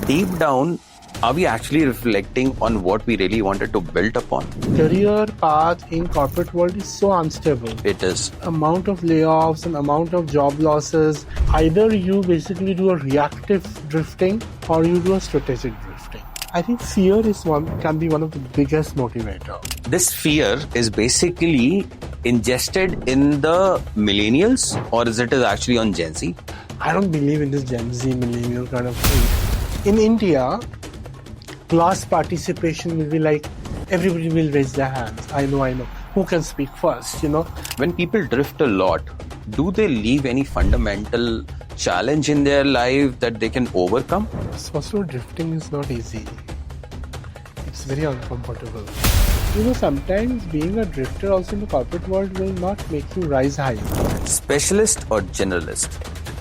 deep down, are we actually reflecting on what we really wanted to build upon? Career path in corporate world is so unstable. It is. Amount of layoffs and amount of job losses. Either you basically do a reactive drifting or you do a strategic drifting. I think fear can be one of the biggest motivator. This fear is basically ingested in the millennials, or is it actually on Gen Z? I don't believe in this Gen Z millennial kind of thing. In India, class participation will be like everybody will raise their hands. I know. Who can speak first, When people drift a lot, do they leave any fundamental challenge in their life that they can overcome? So drifting is not easy. It's very uncomfortable. Sometimes being a drifter also in the corporate world will not make you rise high. Specialist or generalist?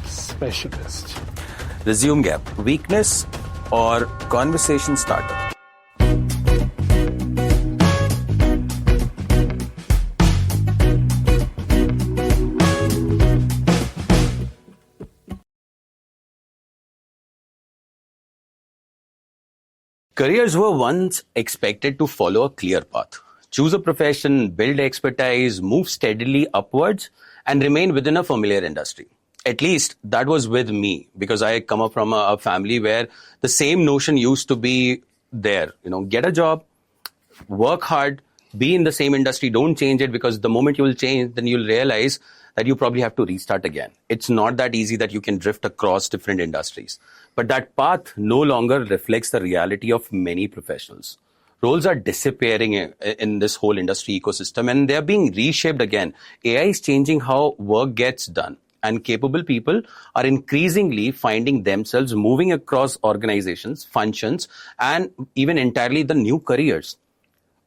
Specialist. Resume gap, weakness or conversation starter? Careers were once expected to follow a clear path. Choose a profession, build expertise, move steadily upwards, and remain within a familiar industry. At least that was with me, because I come up from a family where the same notion used to be there. Get a job, work hard, be in the same industry, don't change it, because the moment you will change, then you'll realize that you probably have to restart again. It's not that easy that you can drift across different industries. But that path no longer reflects the reality of many professionals. Roles are disappearing in this whole industry ecosystem, and they're being reshaped again. AI is changing how work gets done, and capable people are increasingly finding themselves moving across organizations, functions, and even entirely the new careers.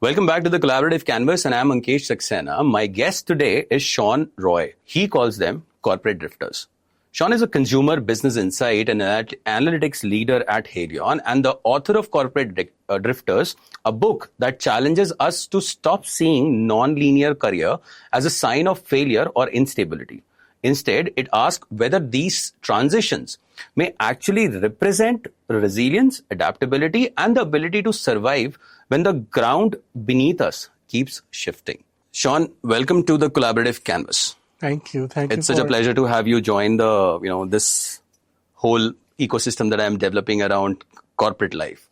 Welcome back to the Collaborative Canvas, and I'm Ankesh Saxena. My guest today is Shawn Roy. He calls them corporate drifters. Shawn is a consumer business insight and analytics leader at Haleon and the author of Corporate Drifters, a book that challenges us to stop seeing non-linear career as a sign of failure or instability. Instead, it asks whether these transitions may actually represent resilience, adaptability, and the ability to survive when the ground beneath us keeps shifting. Shawn, welcome to the Collaborative Canvas. Thank you. It's such a pleasure to have you join this whole ecosystem that I'm developing around corporate life.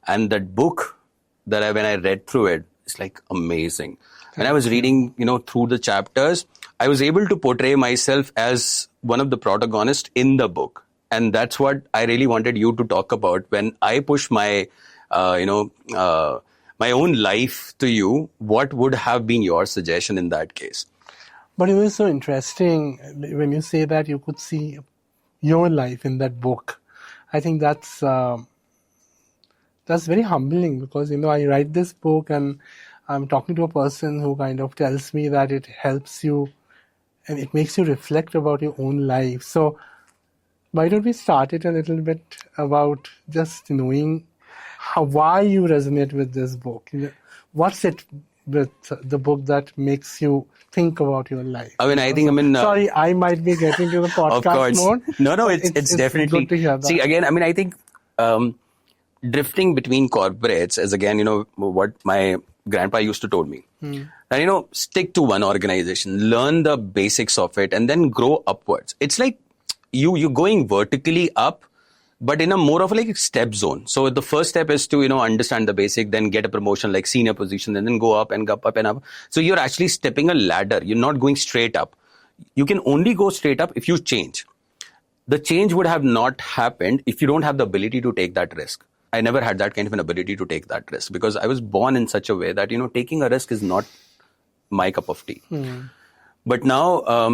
And that book that when I read through it, it's like amazing. When I was reading, through the chapters, I was able to portray myself as one of the protagonists in the book. And that's what I really wanted you to talk about when I push my, my own life to you. What would have been your suggestion in that case? But it was so interesting when you say that you could see your life in that book. I think that's very humbling, because, I write this book and I'm talking to a person who kind of tells me that it helps you and it makes you reflect about your own life. So why don't we start it a little bit about just knowing why you resonate with this book? What's it with the book that makes you think about your life? Sorry, I might be getting to the podcast mode. No, it's definitely good to hear that. See, again, I think drifting between corporates is, again, what my grandpa used to told me. And, stick to one organization, learn the basics of it, and then grow upwards. It's like you going vertically up, but in a more of a step zone. So the first step is to, understand the basic, then get a promotion like senior position, and then go up and up and up. So you're actually stepping a ladder. You're not going straight up. You can only go straight up if you change. The change would have not happened if you don't have the ability to take that risk. I never had that kind of an ability to take that risk, because I was born in such a way that, taking a risk is not my cup of tea. But now,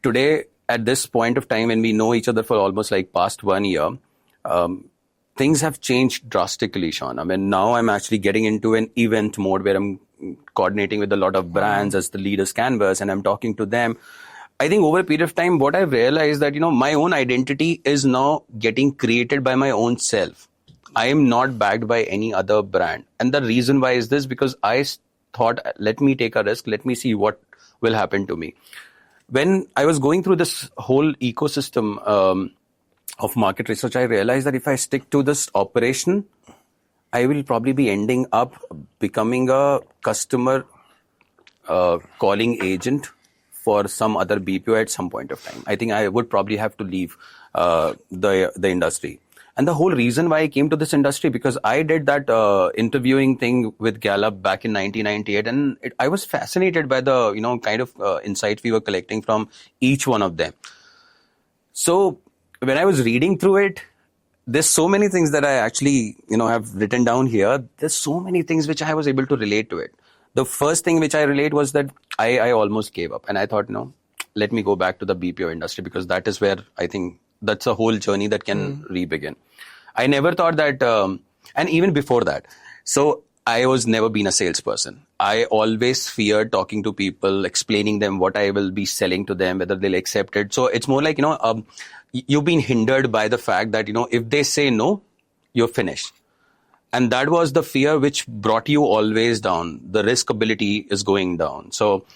today, at this point of time, when we know each other for almost past 1 year, things have changed drastically, Shawn. Now I'm actually getting into an event mode where I'm coordinating with a lot of brands as the leaders canvas, and I'm talking to them. I think over a period of time, what I've realized that, my own identity is now getting created by my own self. I am not backed by any other brand. And the reason why is this, because I thought, let me take a risk. Let me see what will happen to me. When I was going through this whole ecosystem, of market research, I realized that if I stick to this operation, I will probably be ending up becoming a customer calling agent for some other BPO at some point of time. I think I would probably have to leave the industry. And the whole reason why I came to this industry, because I did that interviewing thing with Gallup back in 1998, and I was fascinated by the kind of insights we were collecting from each one of them. So when I was reading through it, there's so many things that I actually have written down here. There's so many things which I was able to relate to it. The first thing which I relate was that I almost gave up, and I thought, no, let me go back to the BPO industry, because that is where I think that's a whole journey that can re-begin. I never thought that, and even before that, so I was never been a salesperson. I always feared talking to people, explaining them what I will be selling to them, whether they'll accept it. So it's more like, you've been hindered by the fact that, if they say no, you're finished. And that was the fear which brought you always down. The risk ability is going down. So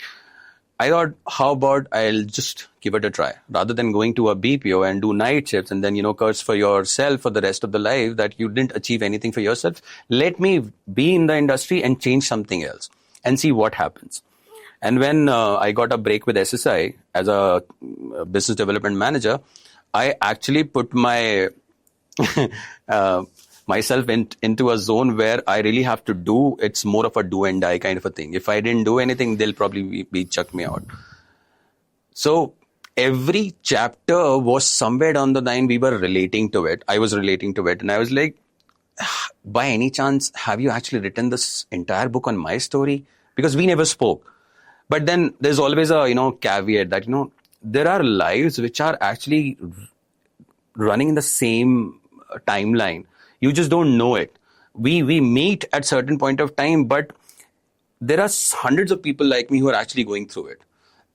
I thought, how about I'll just give it a try rather than going to a BPO and do night shifts and then, curse for yourself for the rest of the life that you didn't achieve anything for yourself. Let me be in the industry and change something else and see what happens. And when I got a break with SSI as a business development manager, I actually put my myself into a zone where I really have to do. It's more of a do and die kind of a thing. If I didn't do anything, they'll probably be chuck me out. So every chapter was somewhere down the line we were relating to it. I was relating to it, and I was like, by any chance, have you actually written this entire book on my story? Because we never spoke. But then there's always a caveat that there are lives which are actually running in the same timeline. You just don't know it. We meet at certain point of time, but there are hundreds of people like me who are actually going through it.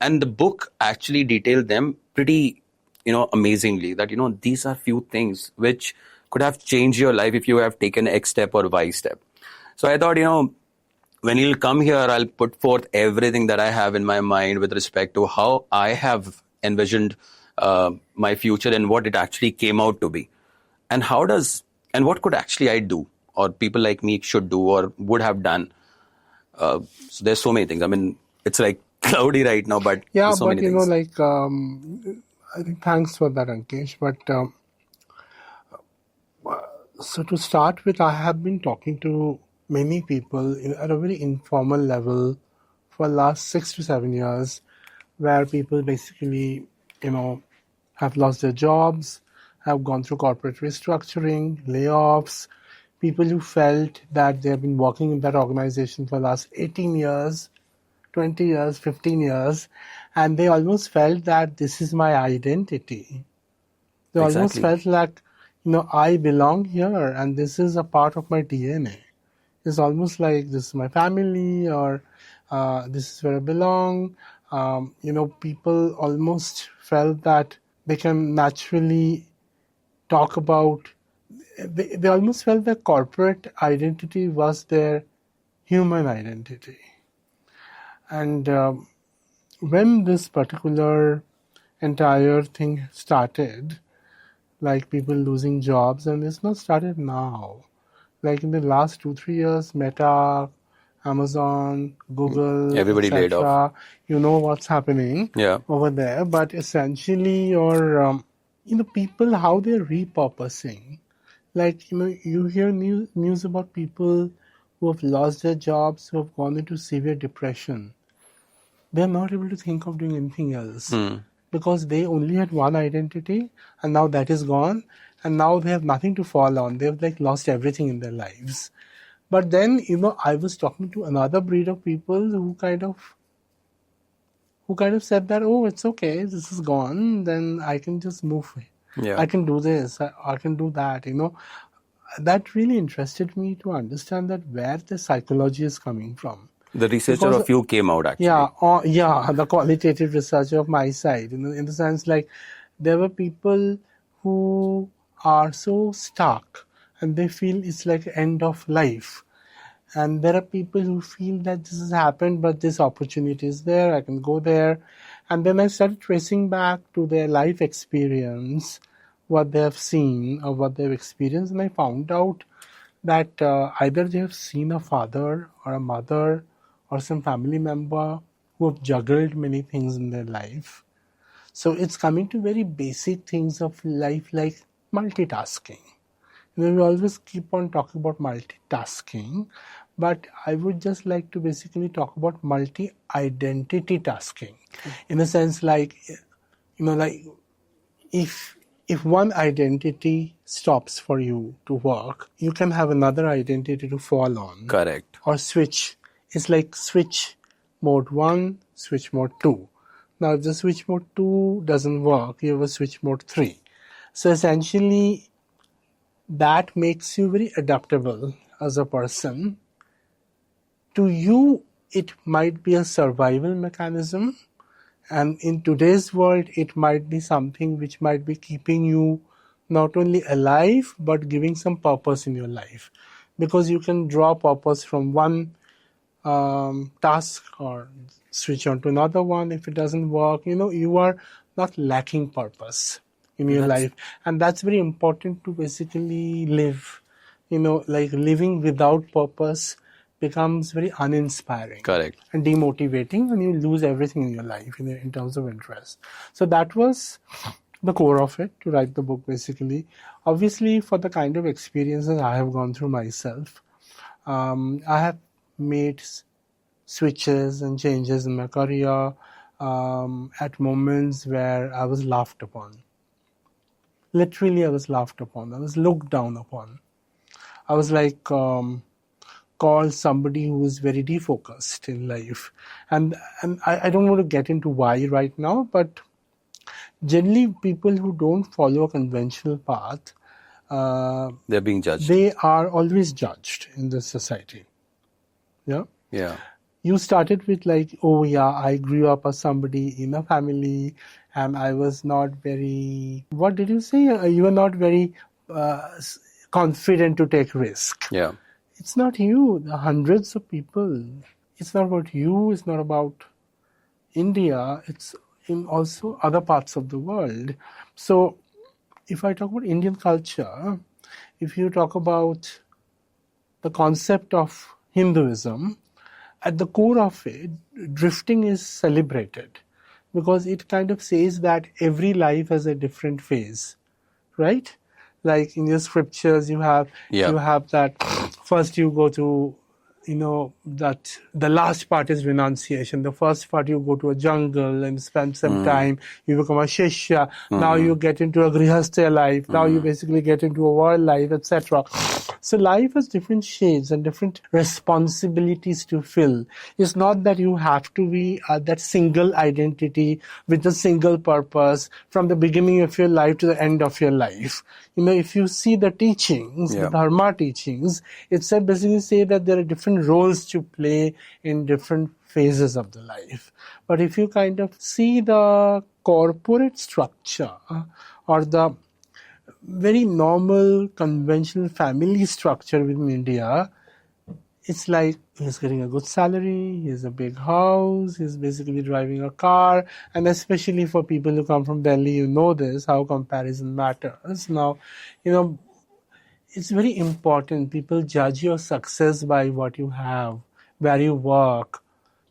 And the book actually detailed them pretty, amazingly, that, these are few things which could have changed your life if you have taken X step or Y step. So I thought, when you'll come here, I'll put forth everything that I have in my mind with respect to how I have envisioned my future and what it actually came out to be. And what could actually I do, or people like me should do or would have done. So there's so many things. I mean, it's like cloudy right now, but yeah, so but many things. I think thanks for that, Ankesh. But so to start with, I have been talking to many people at a very informal level for the last 6 to 7 years, where people basically, have lost their jobs, have gone through corporate restructuring, layoffs, people who felt that they have been working in that organization for the last 18 years, 20 years, 15 years, and they almost felt that this is my identity. They almost felt like, I belong here and this is a part of my DNA. It's almost like this is my family, or this is where I belong. People almost felt that they can naturally talk about, they almost felt that corporate identity was their human identity. And when this particular entire thing started, like people losing jobs, and it's not started now. Like in the last 2-3 years, Meta, Amazon, Google, everybody laid off. You know what's happening over there. But essentially, your people, how they're repurposing. Like, you hear news about people who have lost their jobs, who have gone into severe depression. They're not able to think of doing anything else because they only had one identity, and now that is gone, and now they have nothing to fall on. They've lost everything in their lives. But then, I was talking to another breed of people who kind of said that, oh, it's okay, this is gone, then I can just move. Yeah. I can do this, I can do that, That really interested me to understand that where the psychology is coming from. The researcher of you came out actually. Yeah, the qualitative researcher of my side, in the sense like there were people who are so stuck and they feel it's like end of life. And there are people who feel that this has happened, but this opportunity is there, I can go there. And then I started tracing back to their life experience, what they have seen or what they've experienced, and I found out that either they have seen a father or a mother or some family member who have juggled many things in their life. So it's coming to very basic things of life like multitasking. We always keep on talking about multitasking, but I would just like to basically talk about multi-identity tasking. In a sense, like, like if one identity stops for you to work, you can have another identity to fall on. Correct. Or switch. It's like switch mode 1, switch mode 2. Now, if the switch mode 2 doesn't work, you have a switch mode 3. So essentially, that makes you very adaptable as a person. To you, it might be a survival mechanism. And in today's world, it might be something which might be keeping you not only alive, but giving some purpose in your life. Because you can draw purpose from one task or switch on to another one. If it doesn't work, you are not lacking purpose in your life. And that's very important to basically live. Like living without purpose becomes very uninspiring. Correct. And demotivating, and you lose everything in your life in terms of interest. So that was the core of it, to write the book basically. Obviously, for the kind of experiences I have gone through myself, I have made switches and changes in my career at moments where I was laughed upon. Literally, I was laughed upon. I was looked down upon. I was like called somebody who was very defocused in life. And I don't want to get into why right now, but generally people who don't follow a conventional path, they're being judged. They are always judged in this society. Yeah? Yeah. You started with like, oh yeah, I grew up as somebody in a family and I was not very, what did you say? You were not very confident to take risk. Yeah. It's not you, the hundreds of people. It's not about you, it's not about India, it's in also other parts of the world. So if I talk about Indian culture, if you talk about the concept of Hinduism, at the core of it, drifting is celebrated because it kind of says that every life has a different phase, right? Like in your scriptures, you have that first you go to, that the last part is renunciation. The first part you go to a jungle and spend some time. You become a shishya. Now you get into a grihastha life. Now you basically get into a world life, etc. So life has different shades and different responsibilities to fill. It's not that you have to be that single identity with a single purpose from the beginning of your life to the end of your life. If you see the teachings, the Dharma teachings, it said basically say that there are different roles to play in different phases of the life. But if you kind of see the corporate structure or the very normal, conventional family structure within India, it's like he's getting a good salary, he has a big house, he's basically driving a car, and especially for people who come from Delhi, you know this, how comparison matters. Now, it's very important. People judge your success by what you have, where you work,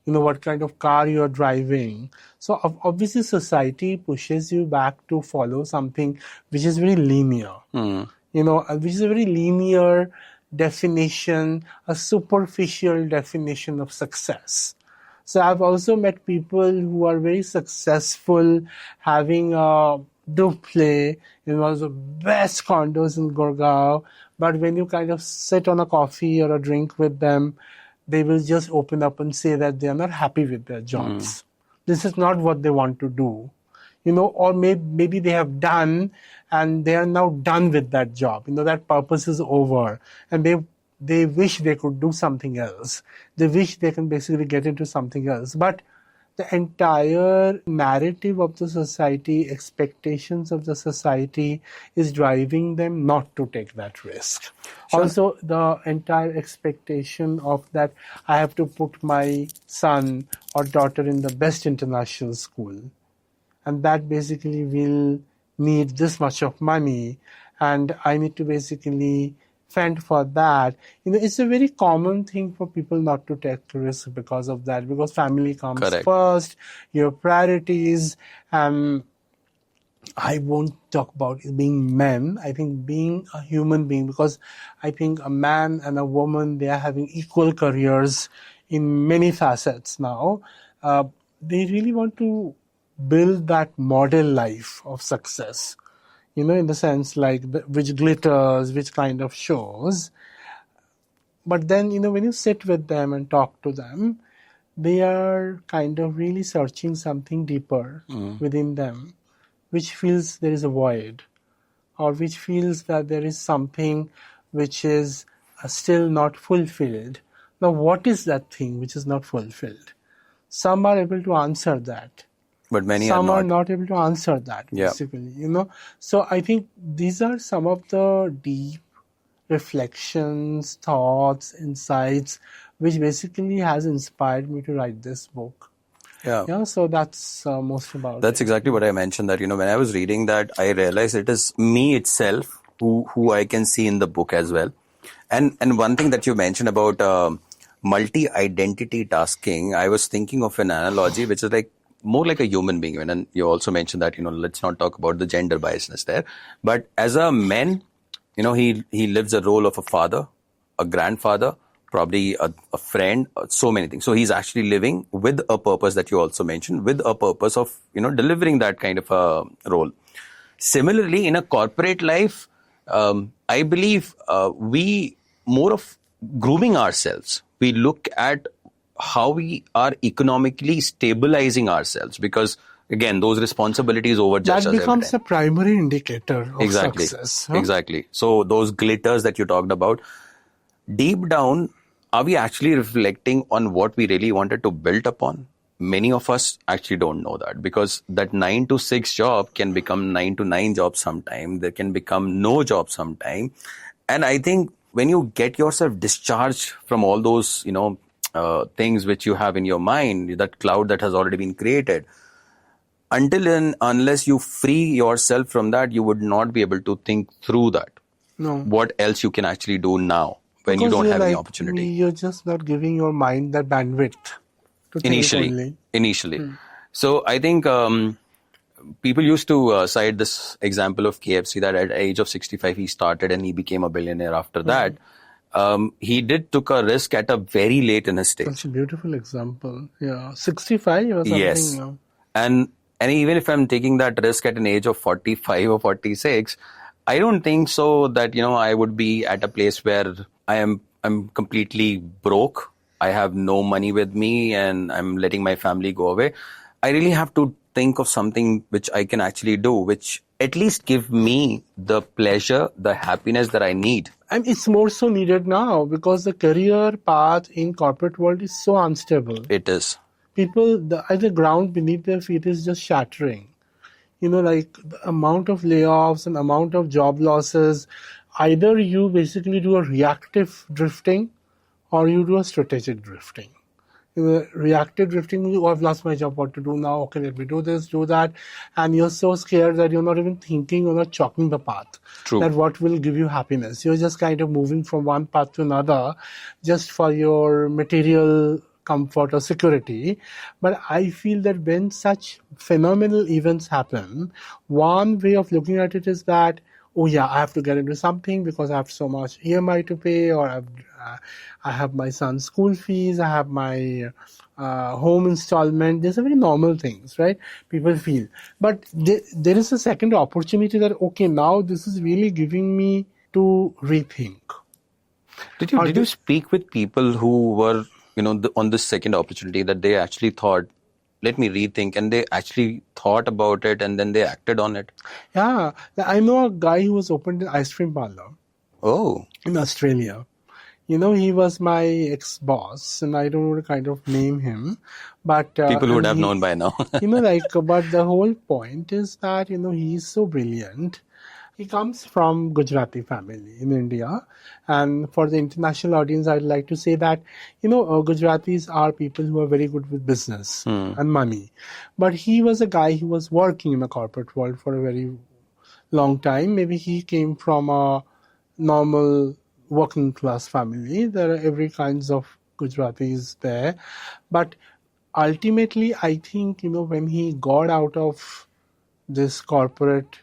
what kind of car you're driving. So obviously society pushes you back to follow something which is very linear, which is a very linear definition, a superficial definition of success. So I've also met people who are very successful, having a duplex in one of the best condos in Gurgaon, but when you kind of sit on a coffee or a drink with them, they will just open up and say that they are not happy with their jobs. This is not what they want to do. Or maybe they have done and they are now done with that job. That purpose is over and they wish they could do something else. They wish they can basically get into something else. But the entire narrative of the society, expectations of the society is driving them not to take that risk. Sure. Also, the entire expectation of that I have to put my son or daughter in the best international school. And that basically will need this much of money and I need to basically fend for that. It's a very common thing for people not to take risk because of that, because family comes Correct. first, your priorities. I won't talk about being men. I think being a human being, because I think a man and a woman, they are having equal careers in many facets now. They really want to build that model life of success, in the sense like which glitters, which kind of shows. But then, when you sit with them and talk to them, they are kind of really searching something deeper within them, which feels there is a void, or which feels that there is something which is still not fulfilled. Now, what is that thing which is not fulfilled? Some are able to answer that. But many Some are are not. not able to answer that, Yeah. basically, So I think these are some of the deep reflections, thoughts, insights, which basically has inspired me to write this book. Yeah. So that's most about That's it. exactly what I mentioned, that, when I was reading that, I realized it is me itself who I can see in the book as well. And one thing that you mentioned about multi-identity tasking, I was thinking of an analogy, which is like more like a human being. And you also mentioned that, let's not talk about the gender biasness there. But as a man, he lives a role of a father, a grandfather, probably a friend, so many things. So he's actually living with a purpose that you also mentioned, with a purpose of, delivering that kind of a role. Similarly, in a corporate life, I believe we more of grooming ourselves. We look at how we are economically stabilizing ourselves, because again, those responsibilities overjudge us That every becomes time. a primary indicator of Exactly. success. Exactly. So those glitters that you talked about, deep down, are we actually reflecting on what we really wanted to build upon? Many of us actually don't know that, because that 9 to 6 job can become 9 to 9 job sometime. There can become no job sometime. And I think when you get yourself discharged from all those, things which you have in your mind, that cloud that has already been created, until and unless you free yourself from that, you would not be able to think through that. No. What else you can actually do now when you don't have any opportunity. You're just not giving your mind that bandwidth to think only. Initially. So I think people used to cite this example of KFC, that at the age of 65 he started and he became a billionaire after that. He took a risk at a very late in his stage. That's a beautiful example. Yeah, 65 or something. Yes. Yeah. And even if I'm taking that risk at an age of 45 or 46, I don't think so that, I would be at a place where I'm completely broke. I have no money with me and I'm letting my family go away. I really have to think of something which I can actually do, which at least give me the pleasure, the happiness that I need. And it's more so needed now, because the career path in corporate world is so unstable. It is. People, the ground beneath their feet is just shattering. Like the amount of layoffs and amount of job losses, either you basically do a reactive drifting or you do a strategic drifting. Reactive drifting, oh, I've lost my job, what to do now? Okay, let me do this, do that. And you're so scared that you're not even thinking, you're not chalking the path. True. That what will give you happiness. You're just kind of moving from one path to another just for your material comfort or security. But I feel that when such phenomenal events happen, one way of looking at it is that, oh yeah, I have to get into something because I have so much EMI to pay, or I have my son's school fees, I have my home installment. These are very normal things, right? People feel. But there is a second opportunity that, okay, now this is really giving me to rethink. Did you speak with people who were, on this second opportunity, that they actually thought, let me rethink, and they actually thought about it and then they acted on it? Yeah. I know a guy who was opened an ice cream parlor. Oh. In Australia. He was my ex-boss, and I don't want to kind of name him, but people would have known by now. but the whole point is that, he's so brilliant. He comes from Gujarati family in India. And for the international audience, I'd like to say that, Gujaratis are people who are very good with business and money. But he was a guy who was working in the corporate world for a very long time. Maybe he came from a normal working class family. There are every kinds of Gujaratis there. But ultimately, I think, when he got out of this corporate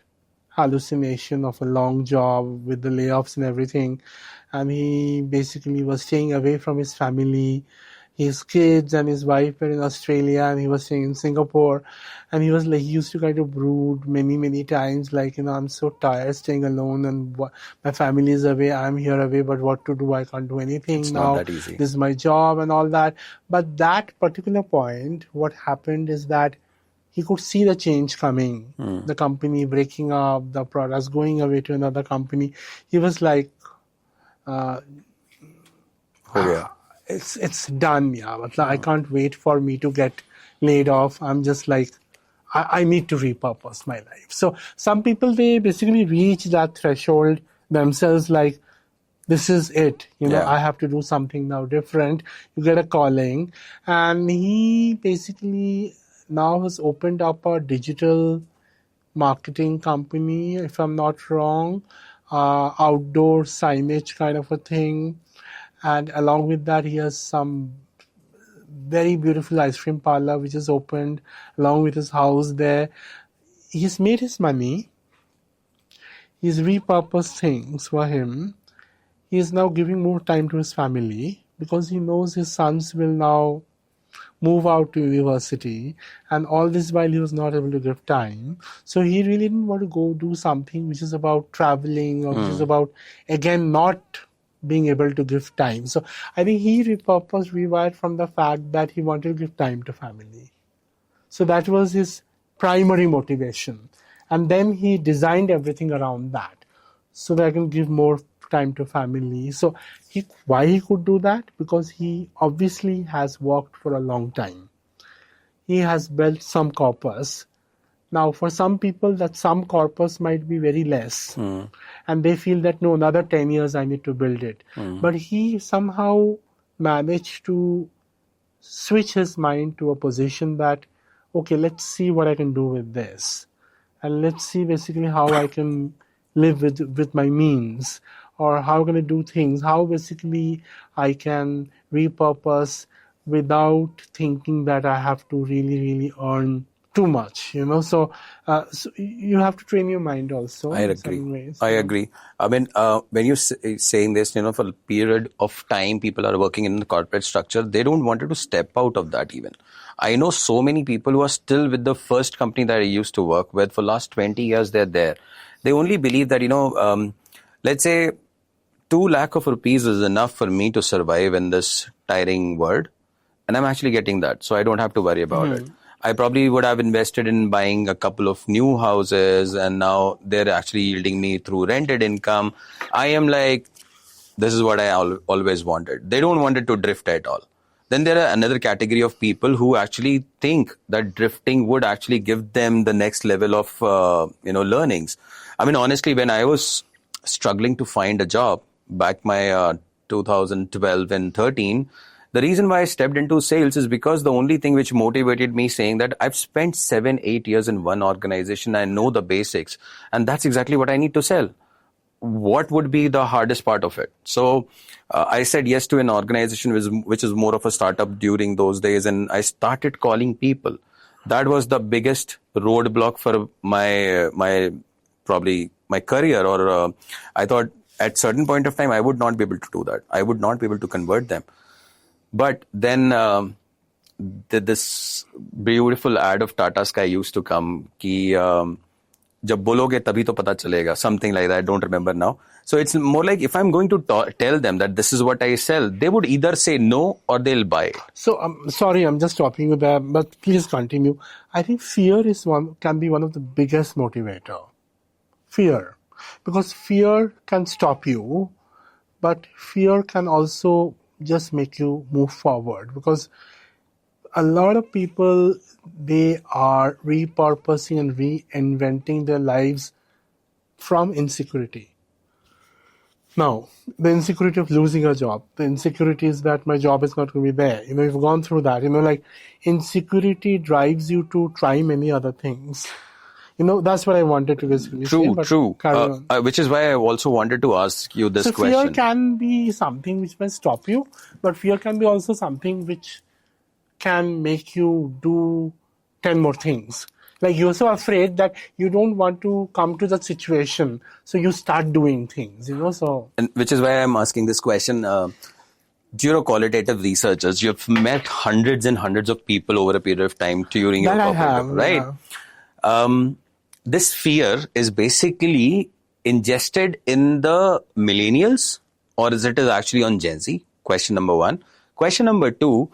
hallucination of a long job with the layoffs and everything, and he basically was staying away from his family. His kids and his wife were in Australia, and he was staying in Singapore. And he was like, he used to kind of brood many times, like, I'm so tired staying alone, and my family is away, I'm here away, but what to do? I can't do anything It's now. not that easy. This is my job and all that. But that particular point, what happened is that he could see the change coming, the company breaking up, the products going away to another company. He was like, Oh, yeah. it's done, yeah. I can't wait for me to get laid off. I'm just like, I need to repurpose my life. So some people, they basically reach that threshold themselves, like, this is it. Yeah. I have to do something now different. You get a calling. And he basically now has opened up a digital marketing company, if I'm not wrong, outdoor signage kind of a thing. And along with that, he has some very beautiful ice cream parlor which is opened along with his house there. He's made his money. He's repurposed things for him. He is now giving more time to his family because he knows his sons will now move out to university, and all this while he was not able to give time. So he really didn't want to go do something which is about traveling or which is about, again, not being able to give time. So I think he repurposed, rewired from the fact that he wanted to give time to family. So that was his primary motivation. And then he designed everything around that so that I can give more time to family. So why he could do that? Because he obviously has worked for a long time. He has built some corpus. Now, for some people, that some corpus might be very less. And they feel that, no, another 10 years I need to build it. But he somehow managed to switch his mind to a position that, okay, let's see what I can do with this. And let's see basically how I can live with my means, or how can I do things, how basically I can repurpose without thinking that I have to really earn too much, So, so you have to train your mind also. I in agree. certain ways. I agree. I mean, when you're saying this, for a period of time, people are working in the corporate structure. They don't want to step out of that even. I know so many people who are still with the first company that I used to work with for last 20 years. They're there. They only believe that, let's say 2 lakh of rupees is enough for me to survive in this tiring world. And I'm actually getting that. So I don't have to worry about it. I probably would have invested in buying a couple of new houses, and now they're actually yielding me through rented income. I am like, this is what I always wanted. They don't want it to drift at all. Then there are another category of people who actually think that drifting would actually give them the next level of, learnings. I mean, honestly, when I was struggling to find a job back my 2012 and 13, the reason why I stepped into sales is because the only thing which motivated me, saying that I've spent 7-8 years in one organization, I know the basics, and that's exactly what I need to sell. What would be the hardest part of it? So I said yes to an organization which is more of a startup during those days, and I started calling people. That was the biggest roadblock for my career, or I thought at certain point of time I would not be able to do that. I would not be able to convert them. But then this beautiful ad of Tata Sky used to come, ki jab bologe tabhi to pata chalega, something like that. I don't remember now. So it's more like, if I'm going to tell them that this is what I sell, they would either say no or they'll buy it. So sorry, I'm just stopping you there, but please continue. I think fear can be one of the biggest motivator. Fear. Because fear can stop you, but fear can also just make you move forward, because a lot of people, they are repurposing and reinventing their lives from insecurity. Now, the insecurity of losing a job, the insecurity is that my job is not going to be there. You've gone through that. Like, insecurity drives you to try many other things. That's what I wanted to basically say. True, But true. carry on. Which is why I also wanted to ask you this So fear question. can be something which may stop you, but fear can be also something which can make you do 10 more things. Like you're so afraid that you don't want to come to that situation, so you start doing things, so. And which is why I'm asking this question. You're qualitative researchers. You've met hundreds and hundreds of people over a period of time during your That I corporate have, career, right? yeah. This fear is basically ingested in the millennials, or is it actually on Gen Z? Question number one. Question number two,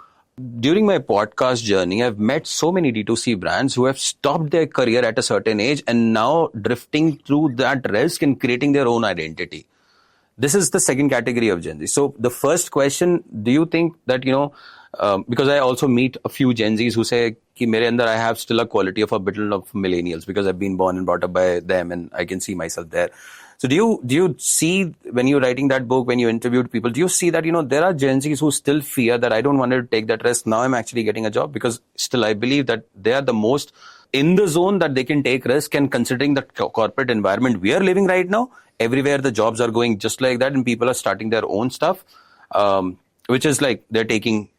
during my podcast journey, I've met so many D2C brands who have stopped their career at a certain age and now drifting through that risk and creating their own identity. This is the second category of Gen Z. So the first question, do you think that, because I also meet a few Gen Zs who say, Ki mere andar I have still a quality of a bit of millennials because I've been born and brought up by them and I can see myself there. So do you see, when you're writing that book, when you interviewed people, do you see that, there are Gen Zs who still fear that I don't want to take that risk. Now I'm actually getting a job, because still I believe that they are the most in the zone that they can take risk, and considering the corporate environment we are living right now, everywhere the jobs are going just like that and people are starting their own stuff, which is like they're taking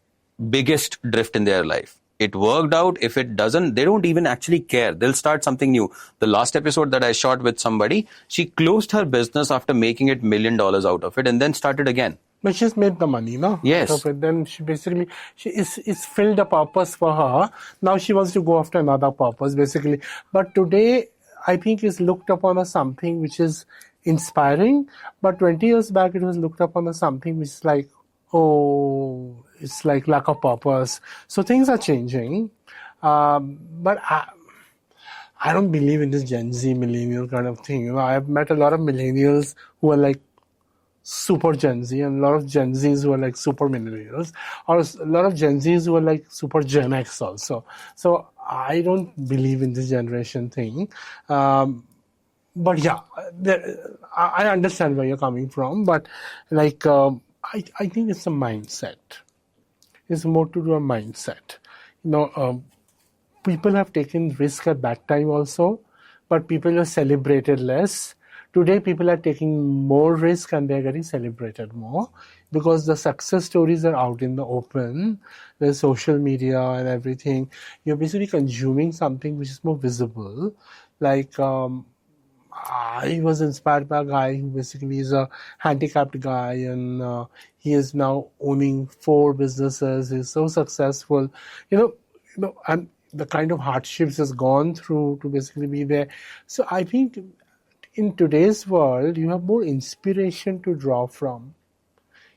biggest drift in their life. It worked out. If it doesn't, they don't even actually care. They'll start something new. The last episode that I shot with somebody, she closed her business after making it $1 million out of it and then started again. But she's made the money, no? Yes. Out of it. Then she basically, it's filled a purpose for her. Now she wants to go after another purpose, basically. But today, I think is looked upon as something which is inspiring. But 20 years back, it was looked upon as something which is like, oh, it's like lack of purpose. So things are changing. But I don't believe in this Gen Z millennial kind of thing. I've met a lot of millennials who are like super Gen Z, and a lot of Gen Zs who are like super millennials, or a lot of Gen Zs who are like super Gen X also. So I don't believe in this generation thing. But yeah, I understand where you're coming from, but like, I think it's a mindset. It's more to do a mindset. People have taken risk at that time also, but people have celebrated less. Today, people are taking more risk and they're getting celebrated more because the success stories are out in the open. There's social media and everything. You're basically consuming something which is more visible. Like, I was inspired by a guy who basically is a handicapped guy, and he is now owning 4 businesses. He's so successful, and the kind of hardships he's gone through to basically be there. So I think in today's world, you have more inspiration to draw from.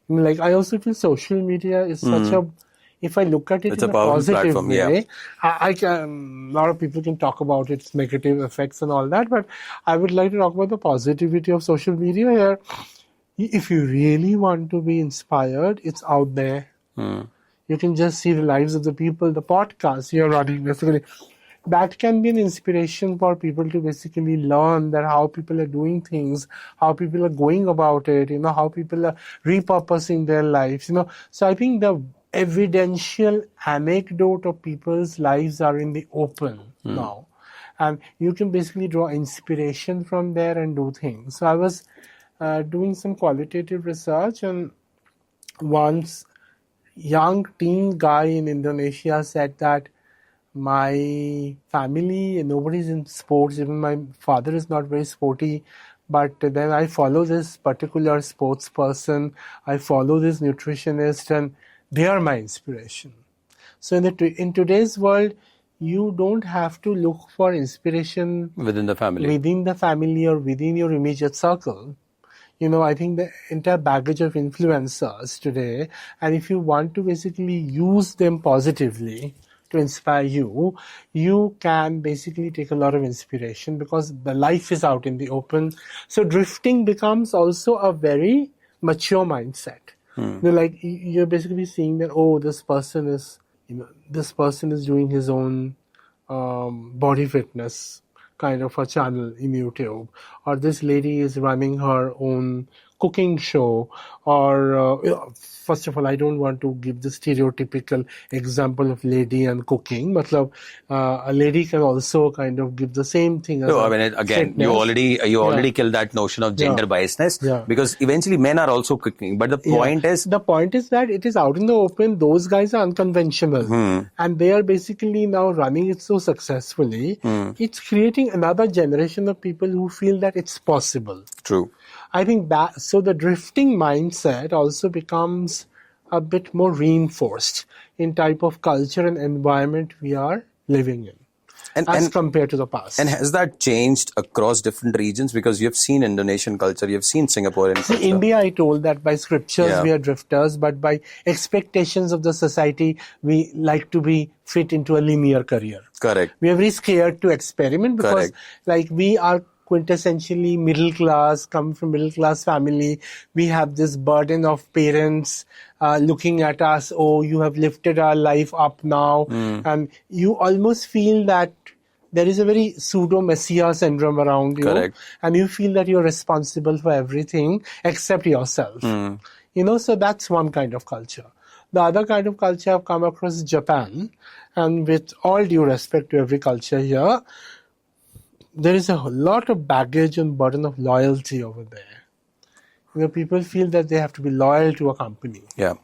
Like, I also feel social media is such a, if I look at it It's in a a powerful positive platform, way, yeah. I can, a lot of people can talk about its negative effects and all that, but I would like to talk about the positivity of social media here. If you really want to be inspired, it's out there. You can just see the lives of the people, the podcasts you're running, basically. That can be an inspiration for people to basically learn that how people are doing things, how people are going about it, how people are repurposing their lives, So I think the evidential anecdote of people's lives are in the open now. And you can basically draw inspiration from there and do things. So I was doing some qualitative research, and once young teen guy in Indonesia said that my family, nobody's in sports, even my father is not very sporty, but then I follow this particular sports person, I follow this nutritionist, and they are my inspiration. So in today's world, you don't have to look for inspiration within the family or within your immediate circle. I think the entire baggage of influencers today, and if you want to basically use them positively to inspire you, you can basically take a lot of inspiration because the life is out in the open. So drifting becomes also a very mature mindset. Like you're basically seeing that, this person is doing his own body fitness kind of a channel in YouTube, or this lady is running her own cooking show, or first of all, I don't want to give the stereotypical example of lady and cooking. Matlab, a lady can also kind of give the same thing as No, I mean, again, you already killed that notion of gender biasness, because eventually men are also cooking. But the point is that it is out in the open. Those guys are unconventional, and they are basically now running it so successfully. It's creating another generation of people who feel that it's possible. True. I think that, so the drifting mindset also becomes a bit more reinforced in type of culture and environment we are living in, as compared to the past. And has that changed across different regions? Because you've seen Indonesian culture, you've seen Singaporean culture. See, India, I told that by scriptures we are drifters, but by expectations of the society, we like to be fit into a linear career. Correct. We are very scared to experiment because like we are quintessentially middle class, come from middle class family. We have this burden of parents looking at us, oh, you have lifted our life up now. And you almost feel that there is a very pseudo-messiah syndrome around you. And you feel that you're responsible for everything except yourself. You know, so that's one kind of culture. The other kind of culture I've come across Japan, and with all due respect to every culture here, there is a lot of baggage and burden of loyalty over there. You know, people feel that they have to be loyal to a company. Yeah.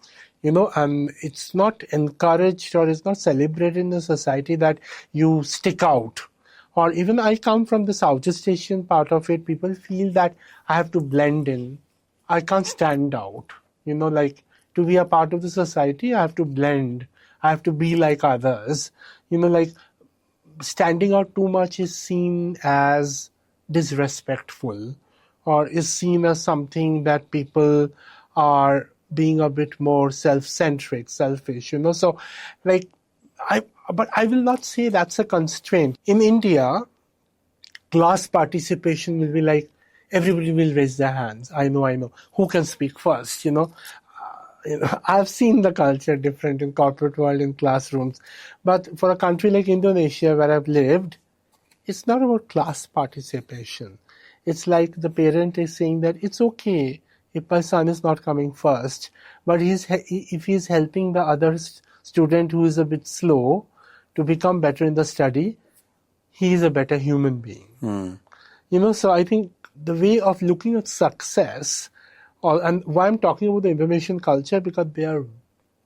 You know, and it's not encouraged or it's not celebrated in the society that you stick out. Or even I come from the Southeast Asian part of it, people feel that I have to blend in. I can't stand out. You know, like to be a part of the society, I have to blend. I have to be like others. You know, like standing out too much is seen as disrespectful or is seen as something that people are being a bit more self-centric, selfish, you know. So, like, but I will not say that's a constraint. In India, class participation will be like, everybody will raise their hands. I know. Who can speak first, you know? I've seen the culture different in corporate world, in classrooms. But for a country like Indonesia, where I've lived, it's not about class participation. It's like the parent is saying that it's okay if my son is not coming first, but if he's helping the other student who is a bit slow to become better in the study, he is a better human being. You know, so I think the way of looking at success, and why I'm talking about the Indonesian culture, because they are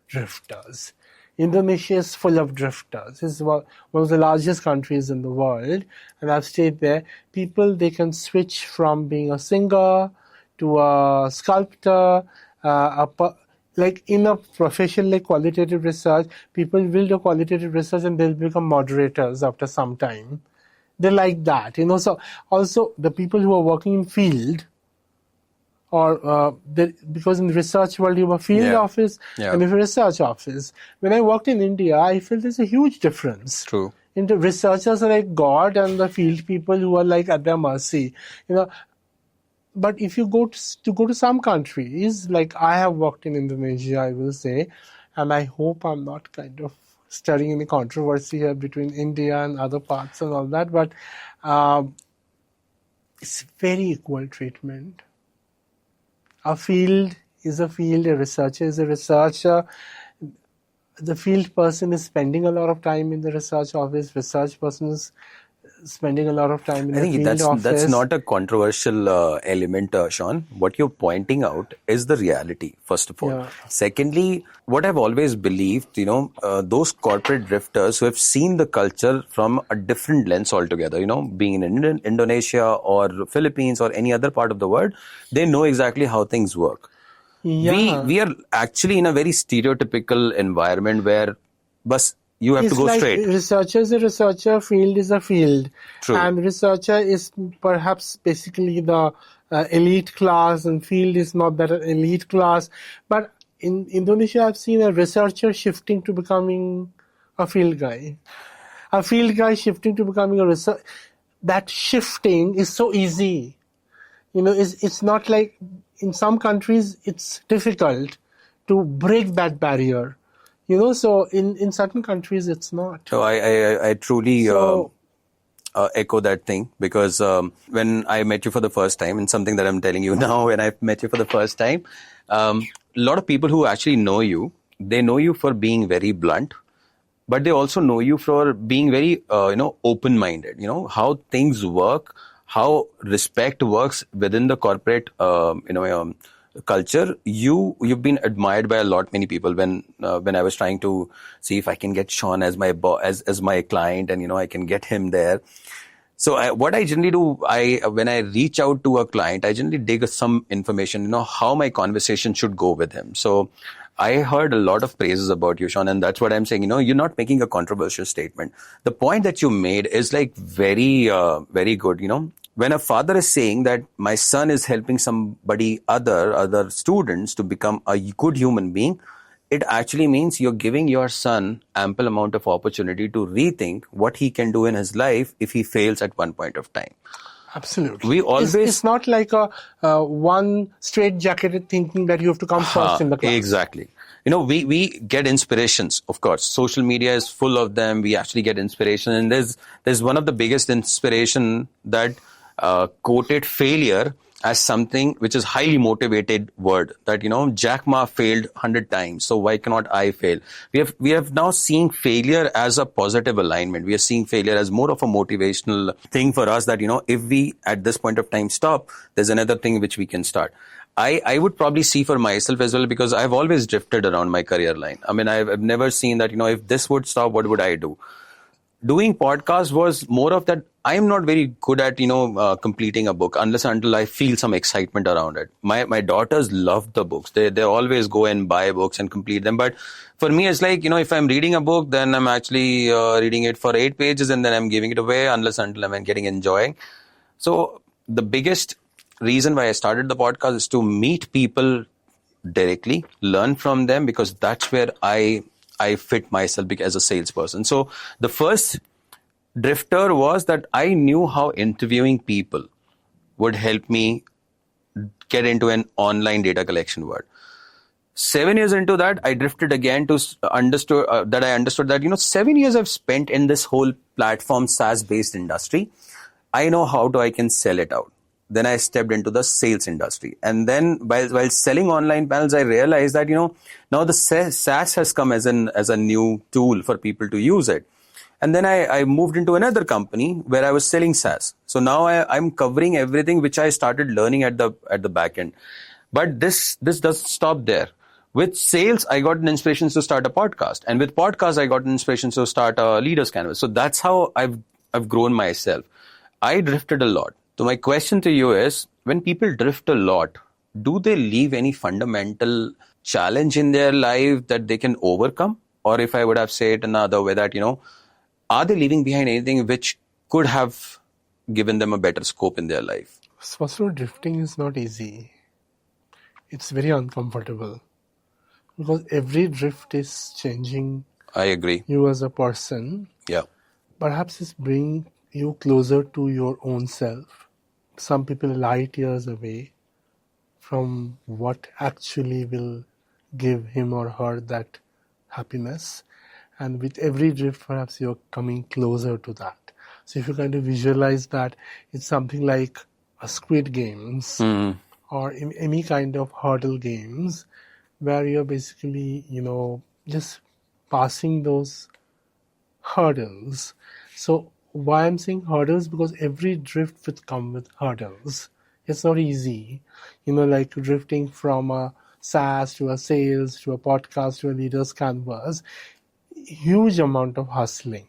drifters. Indonesia is full of drifters. It's one of the largest countries in the world, and I've stayed there. People, they can switch from being a singer to a sculptor, like in a profession like qualitative research, people will do qualitative research and they'll become moderators after some time. They're like that, you know. So also the people who are working in field, or because in the research world you have a field office and a research office. When I worked in India, I feel there's a huge difference. True. In the researchers are like God, and the field people who are like at their mercy, you know. But if you go to some countries, like I have worked in Indonesia, I will say, and I hope I'm not kind of stirring any controversy here between India and other parts and all that, but it's very equal treatment. A field is a field, a researcher is a researcher. The field person is spending a lot of time in the research office, research person is spending a lot of time in the field office. That's not a controversial element, Shawn. What you're pointing out is the reality, first of all. Secondly, what I've always believed, you know, those corporate drifters who have seen the culture from a different lens altogether, you know, being in Indonesia or Philippines or any other part of the world, they know exactly how things work. We are actually in a very stereotypical environment where you have to go straight. Researcher is a researcher, field is a field. True. And researcher is perhaps basically the elite class, and field is not that elite class. But in Indonesia, I've seen a researcher shifting to becoming a field guy. A field guy shifting to becoming a researcher. That shifting is so easy. You know, it's not like in some countries, it's difficult to break that barrier. You know, so in certain countries, it's not. So I truly echo that thing, because when I met you for the first time, and something that I'm telling you now, when I met you for the first time, a lot of people who actually know you, they know you for being very blunt, but they also know you for being very, open-minded. How things work, how respect works within the corporate, culture. You've been admired by a lot many people. When I was trying to see if I can get Shawn as my as my client, and I can get him there. So what I generally do, when I reach out to a client, I generally dig some information, how my conversation should go with him. So I heard a lot of praises about you, Shawn, and that's what I'm saying. You're not making a controversial statement. The point that you made is like very, very good. When a father is saying that my son is helping somebody other students to become a good human being, it actually means you're giving your son ample amount of opportunity to rethink what he can do in his life if he fails at one point of time. Absolutely. We always... It's not like a one straight-jacketed thinking that you have to come first in the class. Exactly. We get inspirations, of course. Social media is full of them. We actually get inspiration. And there's one of the biggest inspiration that quoted failure as something which is highly motivated word, that Jack Ma failed 100 times, so why cannot I fail? We have now seen failure as a positive alignment. We are seeing failure as more of a motivational thing for us, that if we at this point of time stop, there's another thing which we can start. I would probably see for myself as well, because I've always drifted around my career line. I mean, I've never seen that if this would stop, what would I do? Doing podcast was more of that. I'm not very good at, completing a book unless until I feel some excitement around it. My daughters love the books. They always go and buy books and complete them. But for me, it's like, if I'm reading a book, then I'm actually reading it for 8 pages and then I'm giving it away unless until I'm getting enjoying. So the biggest reason why I started the podcast is to meet people directly, learn from them, because that's where I fit myself as a salesperson. So the first drifter was that I knew how interviewing people would help me get into an online data collection world. 7 years into that, I drifted again to understood that 7 years I've spent in this whole platform SaaS based industry. I know how I can sell it out. Then I stepped into the sales industry. And then while selling online panels, I realized that, now the SaaS has come as a new tool for people to use it. And then I moved into another company where I was selling SaaS. So now I'm covering everything which I started learning at the back end. But this doesn't stop there. With sales, I got an inspiration to start a podcast. And with podcast, I got an inspiration to start a leaders canvas. So that's how I've grown myself. I drifted a lot. So my question to you is, when people drift a lot, do they leave any fundamental challenge in their life that they can overcome? Or if I would have said it another way, that, are they leaving behind anything which could have given them a better scope in their life? First of all, drifting is not easy. It's very uncomfortable, because every drift is changing. I agree. You as a person. Yeah. Perhaps it's bringing you closer to your own self. Some people light years away from what actually will give him or her that happiness. And with every drift, perhaps you're coming closer to that. So if you kind of visualize that, it's something like a Squid Games or any kind of hurdle games, where you're basically, just passing those hurdles. So why I'm saying hurdles, because every drift would come with hurdles. It's not easy, like drifting from a SaaS to a sales to a podcast to a leaders canvas. Huge amount of hustling,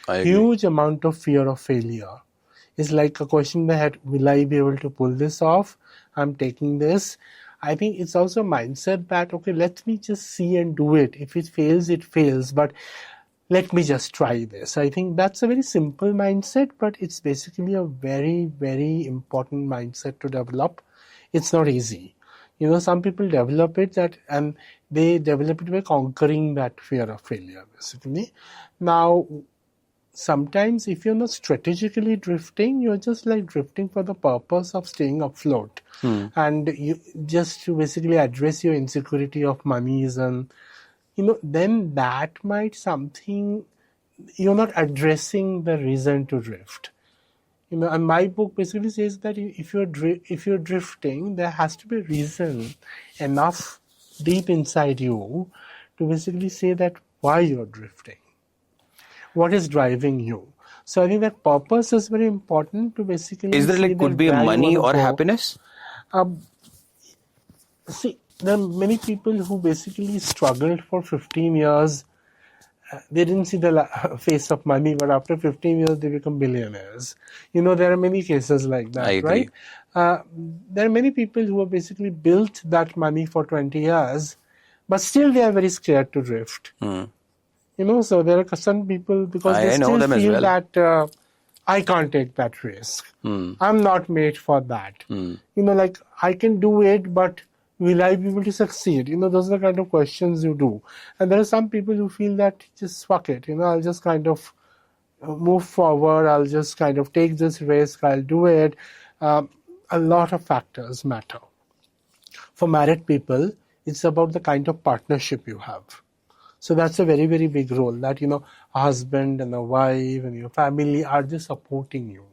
huge amount of fear of failure. It's like a question in the head: will I be able to pull this off? I'm taking this. I think it's also a mindset that, okay, let me just see and do it. If it fails, it fails. But let me just try this. I think that's a very simple mindset, but it's basically a very, very important mindset to develop. It's not easy. Some people develop it and they develop it by conquering that fear of failure, basically. Now, sometimes if you're not strategically drifting, you're just like drifting for the purpose of staying afloat. And you just to basically address your insecurity of monies, and then that might something you're not addressing the reason to drift. And my book basically says that if you're drifting, there has to be a reason enough deep inside you to basically say that why you're drifting, what is driving you. So I think that purpose is very important to basically Is there see could that be where you money wanna or go. happiness? See, there are many people who basically struggled for 15 years. They didn't see the face of money, but after 15 years, they become billionaires. There are many cases like that, I agree. right? There are many people who have basically built that money for 20 years, but still they are very scared to drift. So there are some people, because they I know still them as feel well. that I can't take that risk. I'm not made for that. Like I can do it, but will I be able to succeed? Those are the kind of questions you do. And there are some people who feel that just fuck it. I'll just kind of move forward. I'll just kind of take this risk. I'll do it. A lot of factors matter. For married people, it's about the kind of partnership you have. So that's a very, very big role that, a husband and a wife and your family are just supporting you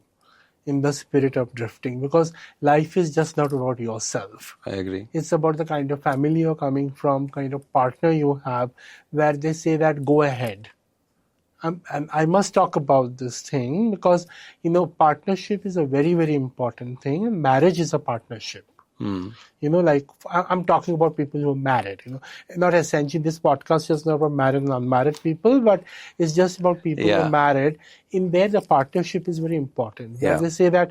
in the spirit of drifting, because life is just not about yourself. I agree. It's about the kind of family you're coming from, kind of partner you have, where they say that go ahead. And I must talk about this thing because, partnership is a very, very important thing. And marriage is a partnership. Like I'm talking about people who are married, not essentially this podcast is not about married and unmarried people, but it's just about people who are married. In there, the partnership is very important. Yeah. They say that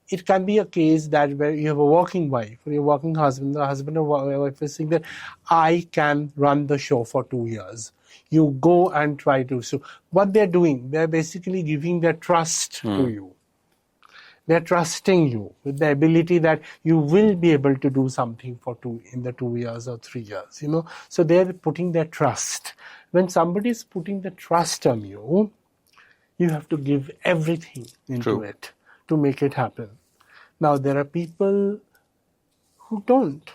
it can be a case that where you have a working wife or a working husband, the husband or wife is saying that I can run the show for 2 years. You go and try to. So what they're doing, they're basically giving their trust to you. They're trusting you with the ability that you will be able to do something in the 2 years or 3 years, So they're putting their trust. When somebody is putting the trust on you, you have to give everything into it to make it happen. Now, there are people who don't,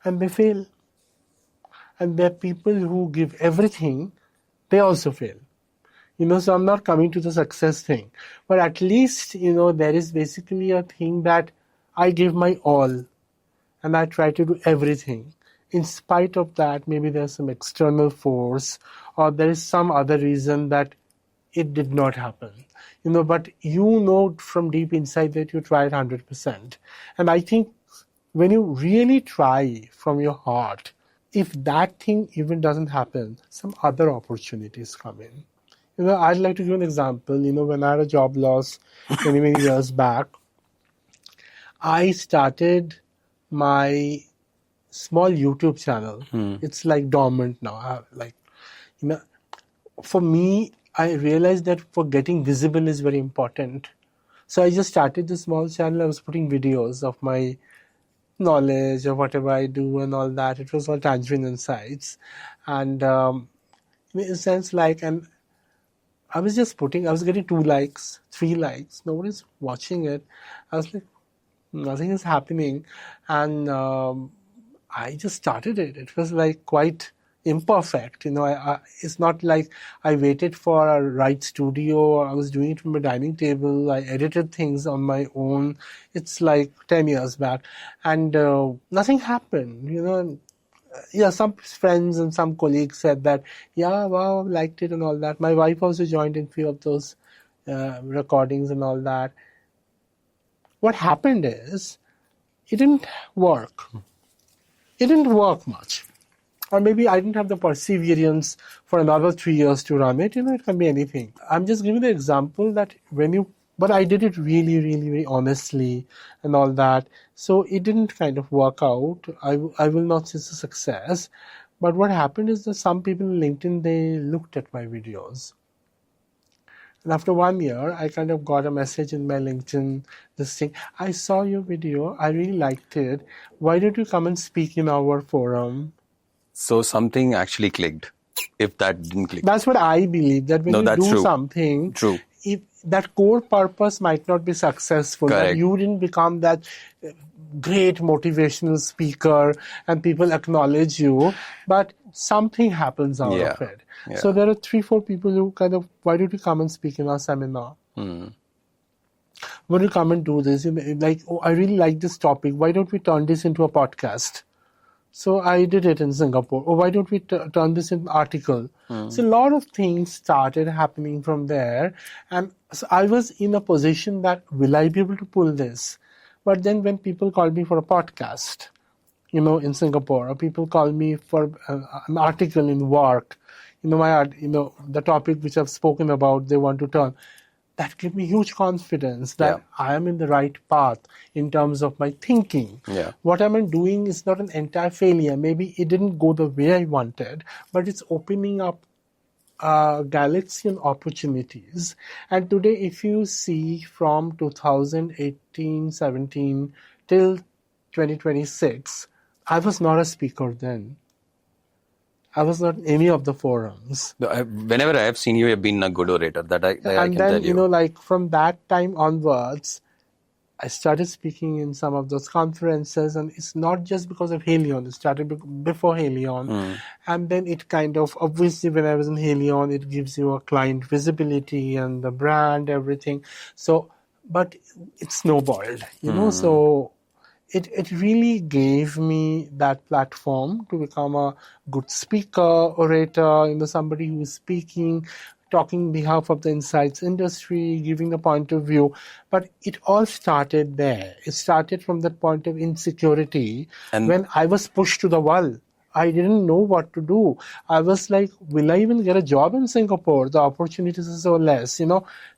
and they fail. And there are people who give everything, they also fail. So I'm not coming to the success thing. But at least, there is basically a thing that I give my all and I try to do everything. In spite of that, maybe there's some external force or there is some other reason that it did not happen. But from deep inside that you tried 100%. And I think when you really try from your heart, if that thing even doesn't happen, some other opportunities come in. I'd like to give an example. When I had a job loss many, many years back, I started my small YouTube channel. It's like dormant now. For me, I realized that for getting visible is very important. So I just started the small channel. I was putting videos of my knowledge of whatever I do and all that. It was all Tangerine Insights. And in a sense, and I was getting 2 likes, 3 likes. Nobody's watching it. I was like, nothing is happening. And I just started it. It was quite imperfect. It's not like I waited for a right studio or I was doing it from a dining table. I edited things on my own. It's 10 years back. And nothing happened, some friends and some colleagues said that, yeah, wow, liked it and all that. My wife also joined in few of those recordings and all that. What happened is, it didn't work. It didn't work much. Or maybe I didn't have the perseverance for another 3 years to run it. It can be anything. I'm just giving the example that but I did it really, really, very honestly and all that. So it didn't kind of work out. I will not say it's a success. But what happened is that some people on LinkedIn, they looked at my videos. And after 1 year, I kind of got a message in my LinkedIn, this thing, I saw your video, I really liked it. Why don't you come and speak in our forum? So something actually clicked, if that didn't click. That's what I believe, that when you do something, if that core purpose might not be successful, that you didn't become that great motivational speaker and people acknowledge you, but something happens out of it. Yeah. So there are 3-4 people who kind of, why don't you come and speak in our seminar? Why don't you come and do this? Like, oh, I really like this topic. Why don't we turn this into a podcast? So I did it in Singapore. Or why don't we turn this into an article? So a lot of things started happening from there. And so I was in a position that, will I be able to pull this? But then when people call me for a podcast, in Singapore, or people call me for an article in work, the topic which I've spoken about, they want to turn. That gave me huge confidence that I am in the right path in terms of my thinking. What I'm doing is not an entire failure. Maybe it didn't go the way I wanted, but it's opening up galaxian opportunities. And today, if you see from 2018, 17 till 2026, I was not a speaker then. I was not in any of the forums. Whenever I have seen you, have been a good orator. That I can tell you. Like from that time onwards, I started speaking in some of those conferences, and it's not just because of Haleon. It started before Haleon. And then it kind of, obviously when I was in Haleon, it gives you a client visibility and the brand, everything. So, but it snowballed, so it really gave me that platform to become a good speaker, orator, somebody who is speaking, talking on behalf of the insights industry, giving the point of view. But it all started there. It started from that point of insecurity. And when I was pushed to the wall, I didn't know what to do. I was like, will I even get a job in Singapore? The opportunities are so less,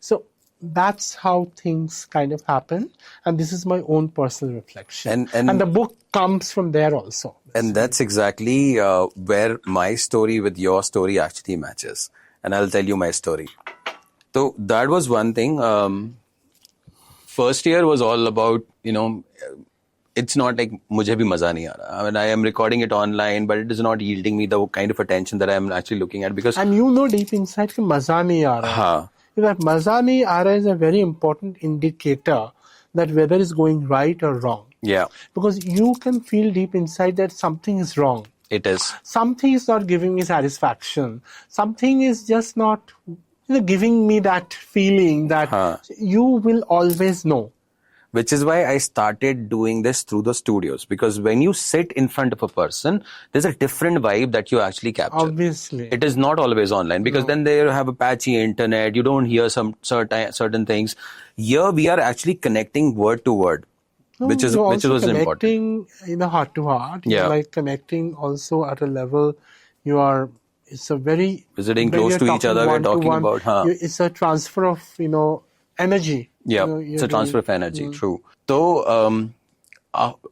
So that's how things kind of happen. And this is my own personal reflection. And the book comes from there also. And that's exactly where my story with your story actually matches. And I'll tell you my story. So that was one thing. First year was all about, it's not like mujhe bhi maza nahi aa raha. I mean, I am recording it online, but it is not yielding me the kind of attention that I am actually looking at. Because and deep inside कि maza nahi aa raha. That maza nahi aa raha is a very important indicator that whether it's going right or wrong. Yeah. Because you can feel deep inside that something is wrong. It is. Something is not giving me satisfaction. Something is just not giving me that feeling that you will always know. Which is why I started doing this through the studios. Because when you sit in front of a person, there's a different vibe that you actually capture. Obviously. It is not always online. Because then they have a patchy internet. You don't hear some certain things. Here we are actually connecting word to word. Which was important. Connecting heart to heart. You're like connecting also at a level it's a very... Visiting close to each other, we're talking about... It's a transfer of, energy. Yeah, it's a transfer of energy, true. So,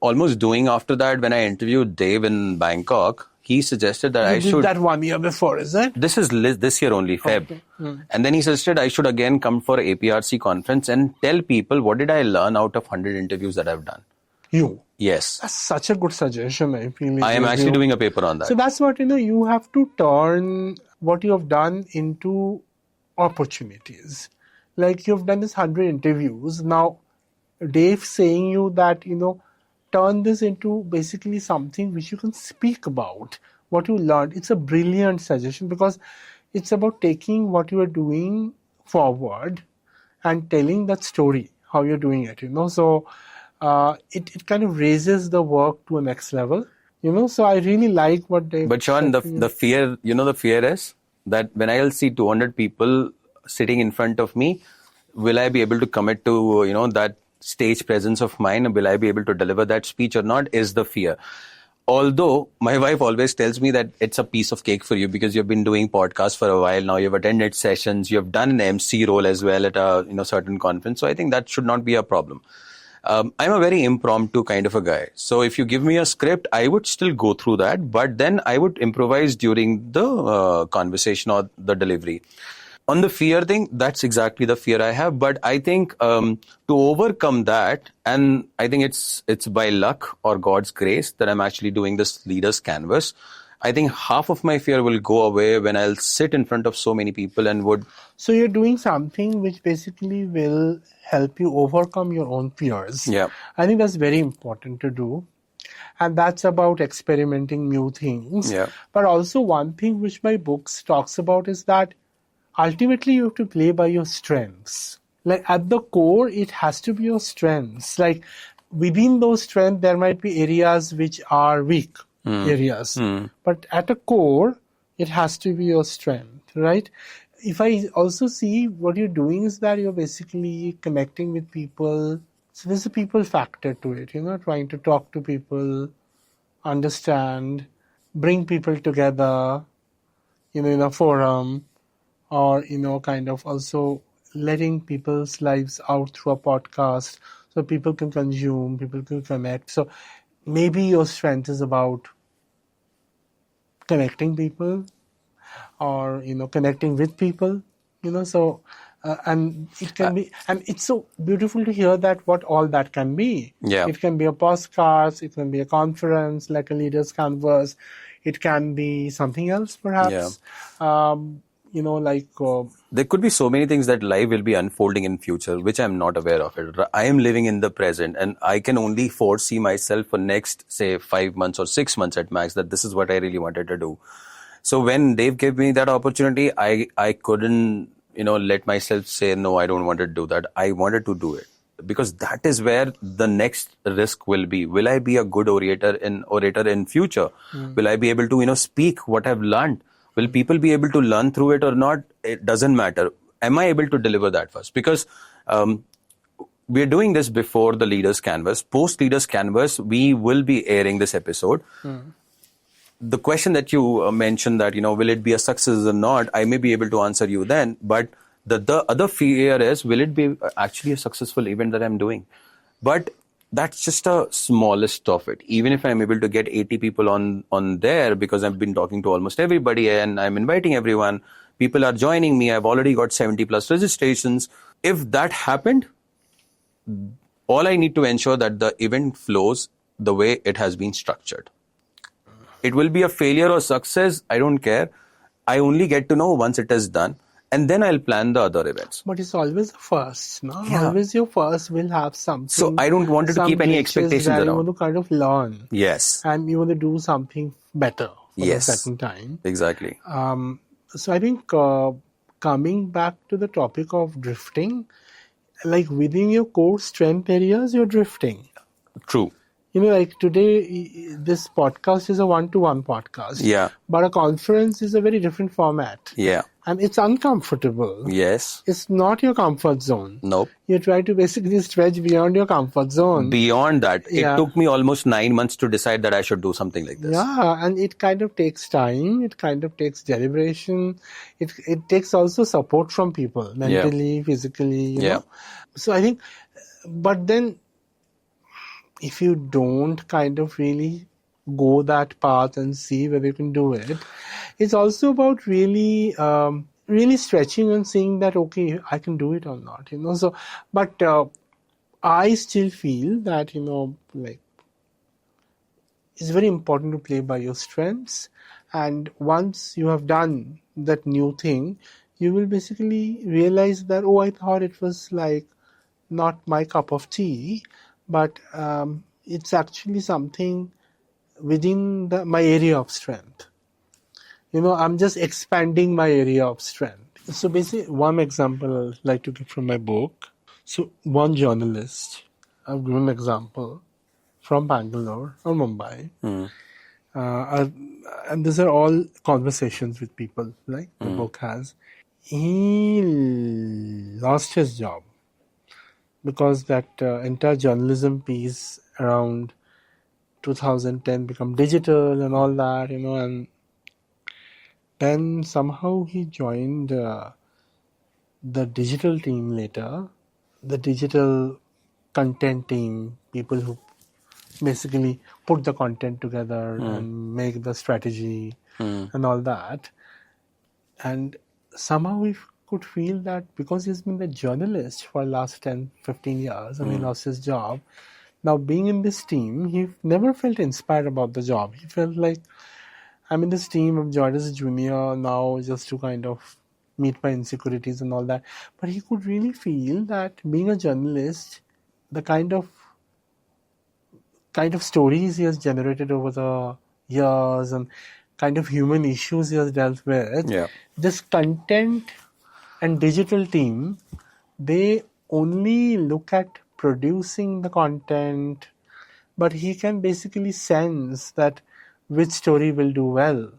almost doing after that, when I interviewed Dave in Bangkok, he suggested that I should... You did that 1 year before, is it? This is this year only, Feb. Okay. And then he suggested I should again come for APRC conference and tell people what did I learn out of 100 interviews that I've done. You? Yes. That's such a good suggestion, I feel. I am actually doing a paper on that. So that's what, you have to turn what you have done into opportunities. Like you've done this 100 interviews. Now, Dave saying you that, turn this into basically something which you can speak about, what you learned. It's a brilliant suggestion because it's about taking what you are doing forward and telling that story, how you're doing it, So it kind of raises the work to a next level, So I really like what Dave... But Shawn, the fear, the fear is that when I'll see 200 people sitting in front of me, will I be able to commit to, that stage presence of mine? Will I be able to deliver that speech or not is the fear. Although my wife always tells me that it's a piece of cake for you because you've been doing podcasts for a while now. You've attended sessions. You've done an MC role as well at a certain conference. So I think that should not be a problem. I'm a very impromptu kind of a guy. So if you give me a script, I would still go through that. But then I would improvise during the conversation or the delivery. On the fear thing, that's exactly the fear I have. But I think to overcome that, and I think it's by luck or God's grace that I'm actually doing this Leaders Canvas. I think half of my fear will go away when I'll sit in front of so many people and would. So you're doing something which basically will help you overcome your own fears. Yeah. I think that's very important to do. And that's about experimenting new things. Yeah. But also one thing which my books talks about is that ultimately you have to play by your strengths. Like at the core, it has to be your strengths. Like within those strengths, there might be areas which are weak areas. But at a core, it has to be your strength, right? If I also see what you're doing is that you're basically connecting with people. So there's a people factor to it, trying to talk to people, understand, bring people together, in a forum, or, kind of also letting people's lives out through a podcast so people can consume, people can connect. So maybe your strength is about connecting people or, connecting with people, so and it can be, and it's so beautiful to hear that what all that can be. Yeah. It can be a postcard, it can be a conference, like a leader's canvas. It can be something else, perhaps. There could be so many things that life will be unfolding in future, which I'm not aware of it. I am living in the present, and I can only foresee myself for next, say, 5 months or 6 months at max, that this is what I really wanted to do. So when Dave gave me that opportunity, I couldn't, let myself say, no, I don't want to do that. I wanted to do it because that is where the next risk will be. Will I be a good orator in future? Will I be able to, speak what I've learned? Will people be able to learn through it or not? It doesn't matter. Am I able to deliver that first? Because we're doing this before the Leaders Canvas. Post Leaders Canvas, we will be airing this episode. The question that you mentioned that, will it be a success or not? I may be able to answer you then. But the other fear is, will it be actually a successful event that I'm doing? But that's just a smallest of it. Even if I'm able to get 80 people on there, because I've been talking to almost everybody and I'm inviting everyone, people are joining me. I've already got 70 plus registrations. If that happened, all I need to ensure that the event flows the way it has been structured. It will be a failure or success, I don't care. I only get to know once it is done. And then I'll plan the other events. But it's always the first, no? Yeah. Always your first will have something. So I don't want to keep any expectations around. You want to kind of learn. Yes. And you want to do something better for a second time. Exactly. So I think coming back to the topic of drifting, like within your core strength areas, you're drifting. True. Like today, this podcast is a one-to-one podcast. Yeah. But a conference is a very different format. Yeah. And it's uncomfortable. Yes. It's not your comfort zone. Nope. You try to basically stretch beyond your comfort zone. Beyond that, Yeah. it took me almost 9 months to decide that I should do something like this. Yeah, and it kind of takes time. It kind of takes deliberation. It takes also support from people, mentally, physically, you know. So I think, but then if you don't kind of really go that path and see whether you can do it, it's also about really, really stretching and seeing that, okay, I can do it or not, So, but I still feel that, like, it's very important to play by your strengths. And once you have done that new thing, you will basically realize that, oh, I thought it was like not my cup of tea, but it's actually something within my area of strength. I'm just expanding my area of strength. So basically, one example I'd like to give from my book. So one journalist, I've given an example from Bangalore or Mumbai. And these are all conversations with people, like the book has. He lost his job because that entire journalism piece around 2010 become digital and all that, and then somehow he joined the digital team later, the digital content team, people who basically put the content together and make the strategy and all that. And somehow we could feel that because he's been the journalist for the last 10, 15 years and he lost his job, now being in this team, he never felt inspired about the job. He felt like I'm in this team. I've joined as a junior now just to kind of meet my insecurities and all that. But he could really feel that being a journalist, the kind of stories he has generated over the years and kind of human issues he has dealt with, Yeah. this content and digital team, they only look at producing the content, but he can basically sense that which story will do well,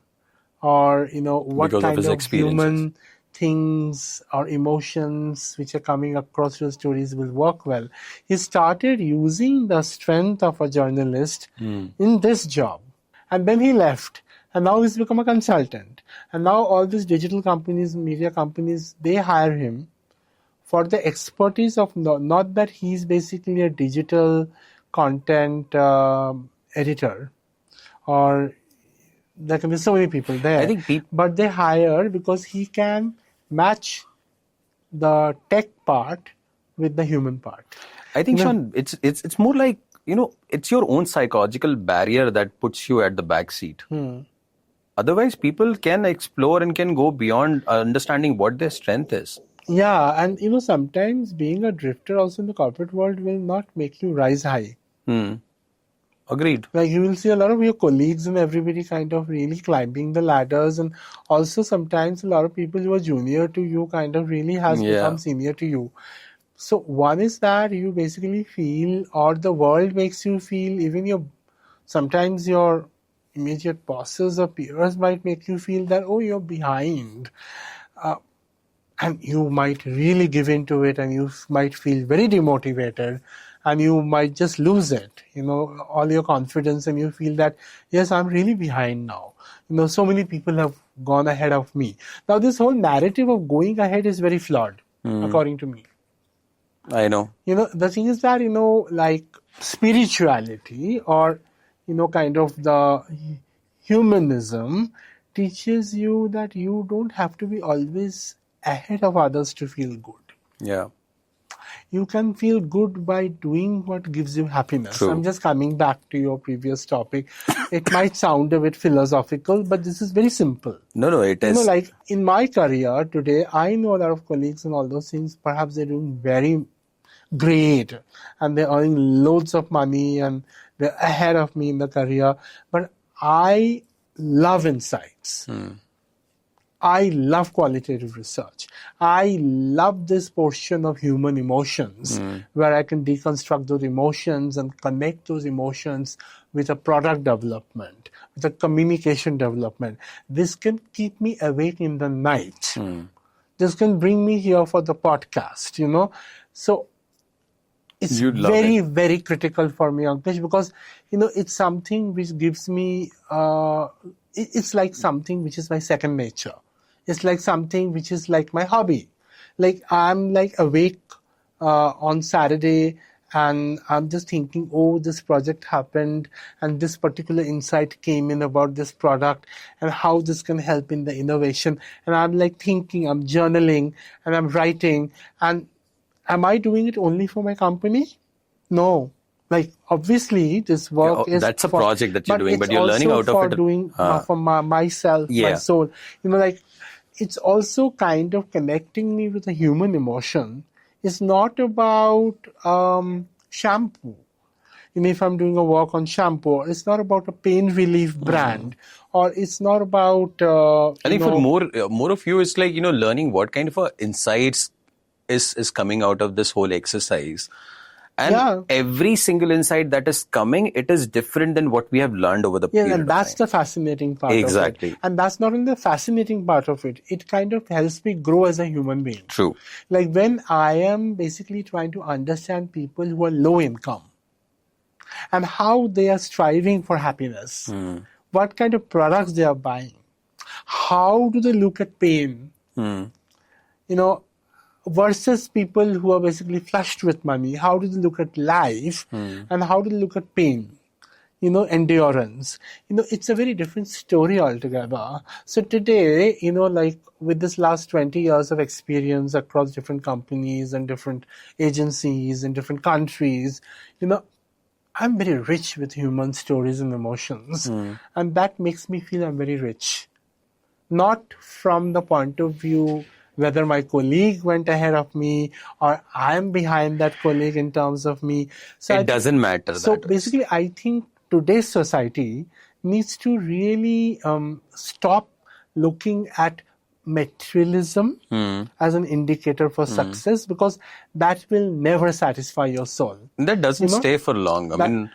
or what Because of kind his of experiences. human things or emotions which are coming across your stories will work well. He started using the strength of a journalist in this job, and then he left, and now he's become a consultant, and now all these digital companies, media companies, they hire him for the expertise of not that he's basically a digital content editor, or there can be so many people there. I think but they hire because he can match the tech part with the human part. I think, Shawn, it's more like, it's your own psychological barrier that puts you at the back seat. Otherwise, people can explore and can go beyond understanding what their strength is. Yeah, and sometimes being a drifter also in the corporate world will not make you rise high. Agreed. Like you will see a lot of your colleagues and everybody kind of really climbing the ladders, and also sometimes a lot of people who are junior to you kind of really has become senior to you. So one is that you basically feel, or the world makes you feel, even sometimes your immediate bosses or peers might make you feel that, oh, you're behind. And you might really give into it, and you might feel very demotivated, and you might just lose it, all your confidence, and you feel that, yes, I'm really behind now. So many people have gone ahead of me. Now, this whole narrative of going ahead is very flawed, according to me. I know. The thing is that, like spirituality or, kind of the humanism teaches you that you don't have to be always ahead of others to feel good. Yeah. You can feel good by doing what gives you happiness. True. I'm just coming back to your previous topic. It might sound a bit philosophical, but this is very simple. No, it is. Like in my career today, I know a lot of colleagues and all those things. Perhaps they're doing very great and they're earning loads of money and they're ahead of me in the career. But I love insights. I love qualitative research. I love this portion of human emotions where I can deconstruct those emotions and connect those emotions with a product development, with a communication development. This can keep me awake in the night. This can bring me here for the podcast, So it's very, very critical for me, Ankesh, because, it's something which gives me, it's like something which is my second nature. It's like something which is like my hobby. Like I'm like awake on Saturday and I'm just thinking, oh, this project happened and this particular insight came in about this product and how this can help in the innovation. And I'm like thinking, I'm journaling and I'm writing. And am I doing it only for my company? No. Like obviously this work is that's a project that you're doing, but you're learning out of it. Doing for myself, my soul. Like it's also kind of connecting me with a human emotion. It's not about shampoo. If I'm doing a work on shampoo, it's not about a pain relief brand, or it's not about. I think for more of you, it's like learning what kind of insights is coming out of this whole exercise. And every single insight that is coming, it is different than what we have learned over the period and that's the fascinating part of it. And that's not only the fascinating part of it, it kind of helps me grow as a human being. True. Like when I am basically trying to understand people who are low income and how they are striving for happiness, what kind of products they are buying, how do they look at pain, versus people who are basically flushed with money. How do they look at life and how do they look at pain? Endurance. It's a very different story altogether. So today, like with this last 20 years of experience across different companies and different agencies in different countries, I'm very rich with human stories and emotions, and that makes me feel I'm very rich. Not from the point of view whether my colleague went ahead of me or I'm behind that colleague in terms of me. So It doesn't matter. So that is. basically, I think today's society needs to really stop looking at materialism as an indicator for success, because that will never satisfy your soul. That doesn't stay for long. I mean,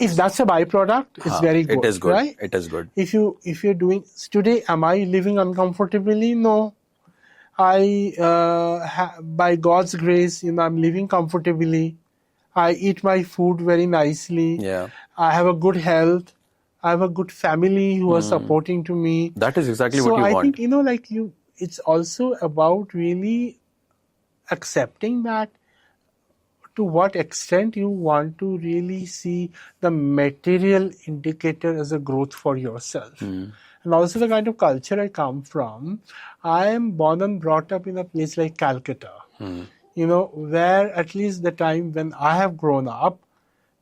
If that's a byproduct, it's very good. it is good. Right? It is good. If you're doing today, am I living uncomfortably? No. By God's grace, I'm living comfortably. I eat my food very nicely. Yeah. I have a good health. I have a good family who are supporting to me. That is exactly what So you I want. think, it's also about really accepting that to what extent you want to really see the material indicator as a growth for yourself. And also the kind of culture I come from, I am born and brought up in a place like Calcutta, where at least the time when I have grown up,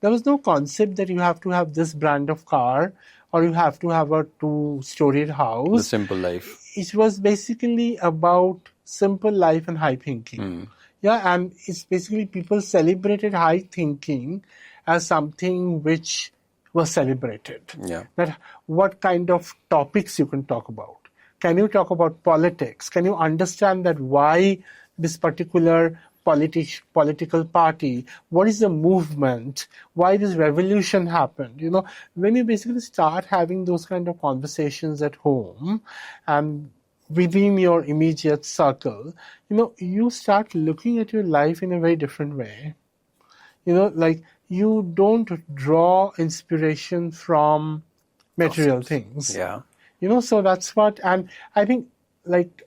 there was no concept that you have to have this brand of car or you have to have a 2-storied house. The simple life. It was basically about simple life and high thinking. Yeah, and it's basically people celebrated high thinking as something which was celebrated. Yeah. That what kind of topics you can talk about. Can you talk about politics? Can you understand that why this particular political party, what is the movement, why this revolution happened? When you basically start having those kind of conversations at home and within your immediate circle, you start looking at your life in a very different way. Like you don't draw inspiration from material things. Yeah. So that's what, and I think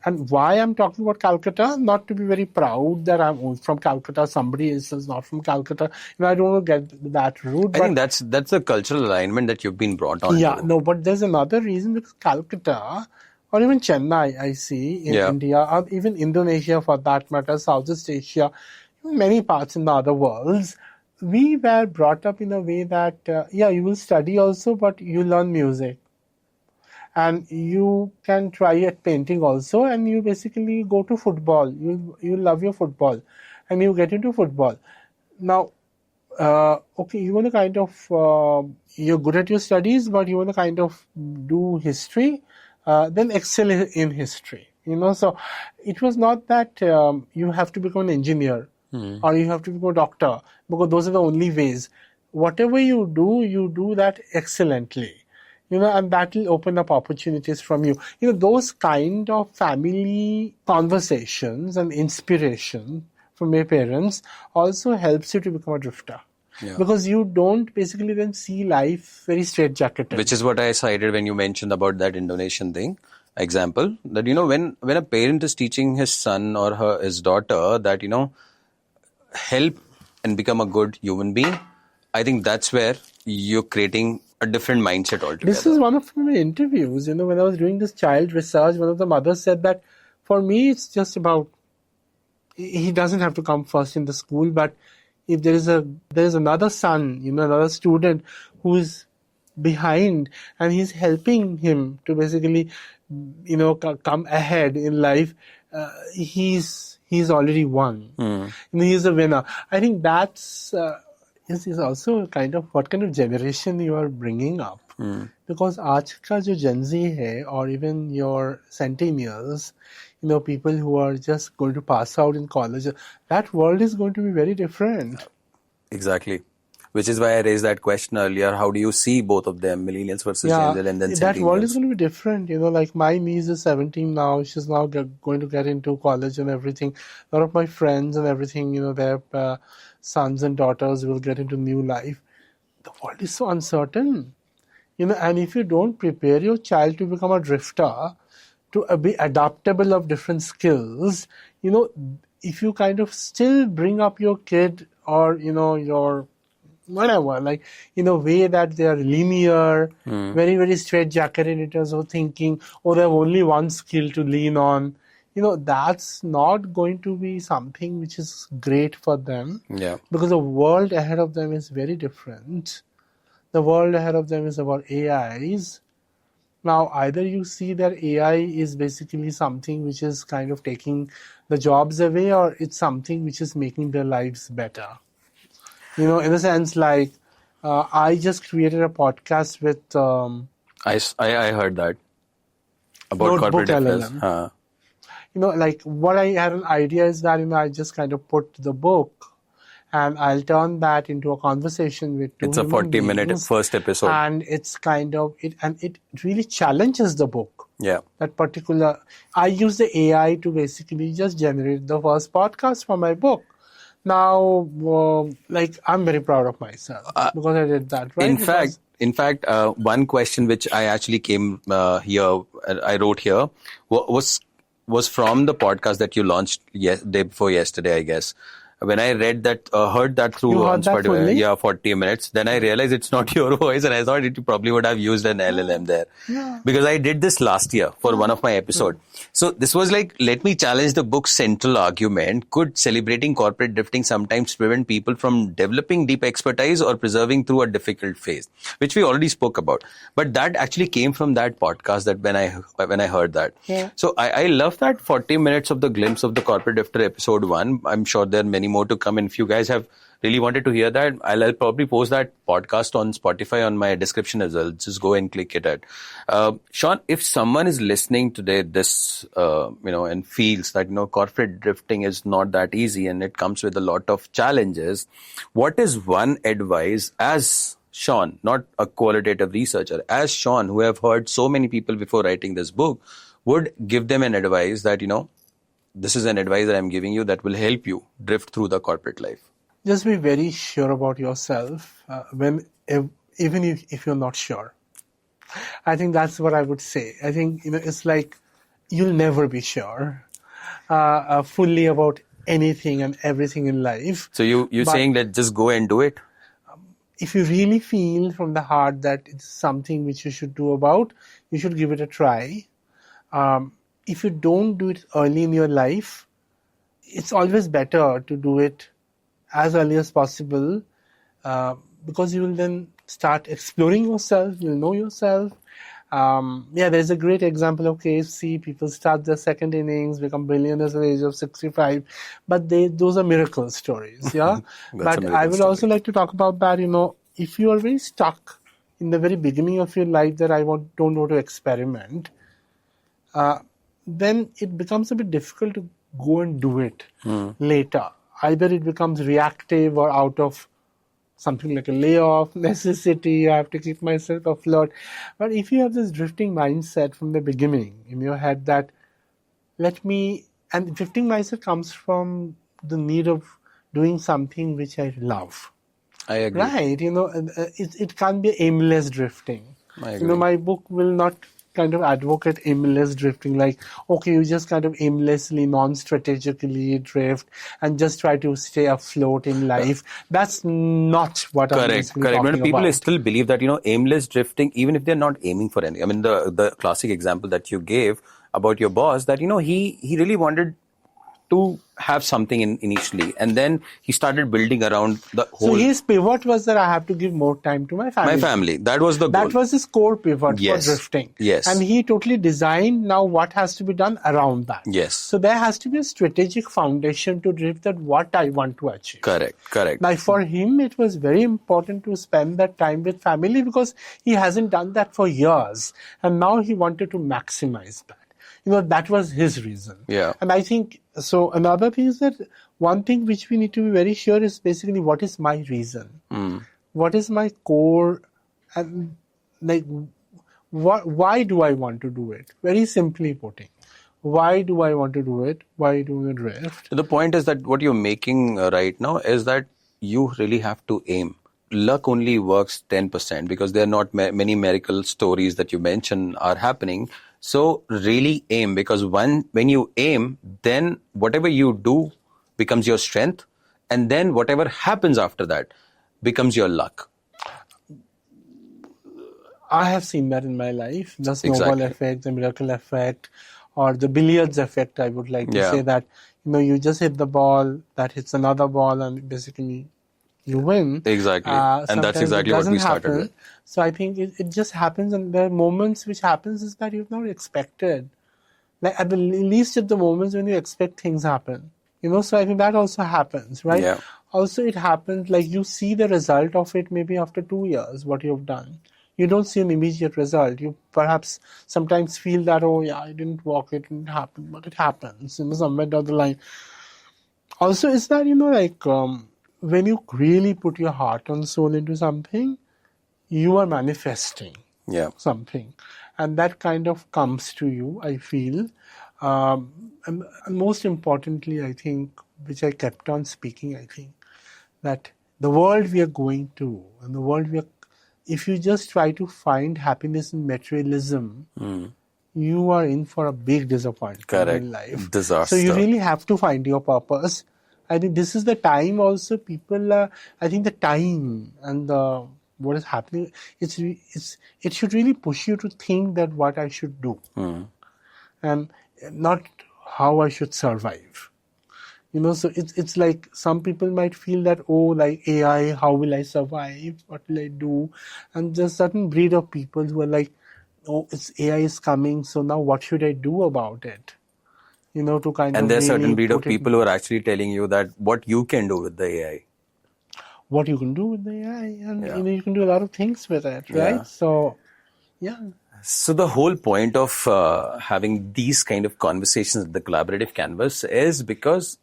and why I'm talking about Calcutta, not to be very proud that I'm from Calcutta, somebody else is not from Calcutta. I don't want to get that rude. I think that's a cultural alignment that you've been brought on. Yeah, to. no, but there's another reason, because Calcutta, or even Chennai, I see, in India, or even Indonesia for that matter, Southeast Asia, many parts in the other worlds, we were brought up in a way that, you will study also, but you learn music. And you can try at painting also, and you basically go to football. You love your football, and you get into football. Now, you want to kind of, you're good at your studies, but you want to kind of do history, then excel in history. So it was not that you have to become an engineer or you have to become a doctor, because those are the only ways. Whatever you do that excellently. And that will open up opportunities from you. Those kind of family conversations and inspiration from your parents also helps you to become a drifter. Yeah. Because you don't basically then see life very straitjacketed. Which is what I cited when you mentioned about that Indonesian thing. Example, that, when a parent is teaching his son or his daughter that, help and become a good human being, I think that's where you're creating a different mindset altogether. This is one of my interviews. When I was doing this child research, one of the mothers said that for me, it's just about, he doesn't have to come first in the school, but if there is another son, another student who is behind and he's helping him to basically, come ahead in life, he's already won. He's a winner. I think that's is also kind of what kind of generation you are bringing up. Because aaj ka jo Gen Z hai, or even your centennials, people who are just going to pass out in college, that world is going to be very different. Exactly. Which is why I raised that question earlier. How do you see both of them, millennials versus Gen Z and then centennials? That world is going to be different. Like my niece is 17 now. She's now going to get into college and everything. A lot of my friends and everything, their sons and daughters will get into new life. The world is so uncertain. And if you don't prepare your child to become a drifter, to be adaptable of different skills, if you kind of still bring up your kid or, your whatever, like in a way that they are linear, very, very straitjacketed in terms of thinking, or they have only one skill to lean on, that's not going to be something which is great for them. Yeah. Because the world ahead of them is very different. The world ahead of them is about AIs. Now, either you see that AI is basically something which is kind of taking the jobs away, or it's something which is making their lives better. In a sense, like, I just created a podcast with I heard that about Notebook corporate affairs. LLM. Like what I had an idea is that, I just kind of put the book and I'll turn that into a conversation with two It's a human 40-minute beings, first episode. and it's kind of, it really challenges the book. Yeah. That particular, I use the AI to basically just generate the first podcast for my book. Now, like, I'm very proud of myself because I did that, right? In fact, one question which I actually came I wrote here was from the podcast that you launched day before yesterday, I guess. When I read that, heard that through on Spotify, 40 minutes, then I realized it's not your voice, and I thought you probably would have used an LLM there. Yeah. Because I did this last year for one of my episodes. So this was like, let me challenge the book's central argument. Could celebrating corporate drifting sometimes prevent people from developing deep expertise or preserving through a difficult phase? Which we already spoke about. But that actually came from that podcast that when I heard that. Yeah. So I love that 40 minutes of the glimpse of the corporate drifter episode 1. I'm sure there are many more to come. And if you guys have really wanted to hear that, I'll probably post that podcast on Spotify on my description as well. Just go and click it out. Shawn, if someone is listening today, this, and feels that, corporate drifting is not that easy and it comes with a lot of challenges, what is one advice as Shawn, not a qualitative researcher, as Shawn, who have heard so many people before writing this book, would give them an advice that, this is an advice that I'm giving you that will help you drift through the corporate life? Just be very sure about yourself even if you're not sure. I think that's what I would say. I think, it's like you'll never be sure fully about anything and everything in life. So you're saying that just go and do it? If you really feel from the heart that it's something which you should do about, you should give it a try. If you don't do it early in your life, it's always better to do it as early as possible, because you will then start exploring yourself, you'll know yourself. There's a great example of KFC. People start their second innings, become billionaires at the age of 65, but those are miracle stories. Yeah. But I would also like to talk about that, if you are very stuck in the very beginning of your life that don't know to experiment, then it becomes a bit difficult to go and do it later. Either it becomes reactive or out of something like a layoff, necessity, I have to keep myself afloat. But if you have this drifting mindset from the beginning in your head that and drifting mindset comes from the need of doing something which I love. I agree. Right, it can't be aimless drifting. I agree. My book will not kind of advocate aimless drifting, like, okay, you just kind of aimlessly, non-strategically drift and just try to stay afloat in life. That's not what I'm talking about. People still believe that, aimless drifting, even if they're not aiming for anything. I mean, the classic example that you gave about your boss, that, he really wanted to have something initially, and then he started building around the whole. So his pivot was that I have to give more time to my family. My family. That was the goal. That was his core pivot for drifting. Yes. And he totally designed now what has to be done around that. Yes. So there has to be a strategic foundation to drift that what I want to achieve. Correct. Now for him, it was very important to spend that time with family because he hasn't done that for years. And now he wanted to maximize that. That was his reason. Yeah. And I think, so another thing is that one thing which we need to be very sure is basically what is my reason? What is my core, and like, why do I want to do it? Very simply putting, why do I want to do it? Why do we drift? The point is that what you're making right now is that you really have to aim. Luck only works 10% because there are not many miracle stories that you mentioned are happening. So really aim, because when you aim, then whatever you do becomes your strength, and then whatever happens after that becomes your luck. I have seen that in my life, the snowball effect, the miracle effect, or the billiards effect, I would like to Yeah. say that, you just hit the ball, that hits another ball, and basically you win. Exactly. And that's Sometimes it exactly what doesn't we started happen. with. So I think it just happens, and there are moments which happens is that you've not expected. Like at the least at the moments when you expect things happen. So I think that also happens, right? Yeah. Also it happens like you see the result of it maybe after 2 years, what you've done. You don't see an immediate result. You perhaps sometimes feel that, oh yeah, it didn't work, it didn't happen, but it happens, somewhere down the line. Also, is that, when you really put your heart and soul into something, you are manifesting Yeah. something, and that kind of comes to you, I feel. And most importantly, I think, which I kept on speaking, I think, that the world we are going to, and the world if you just try to find happiness in materialism, you are in for a big disappointment Correct. in life. Disaster. So you really have to find your purpose. I think this is the time also people, I think the time and what is happening, it should really push you to think that what I should do and not how I should survive. So it's like some people might feel that, oh, like AI, how will I survive? What will I do? And there's certain breed of people who are like, oh, AI is coming, so now what should I do about it? To kind And of there's really certain breed of put it, people who are actually telling you that what you can do with the AI. what you can do with the AI, and Yeah. you can do a lot of things with it, right? Yeah. So, yeah. So the whole point of having these kind of conversations at the collaborative canvas is because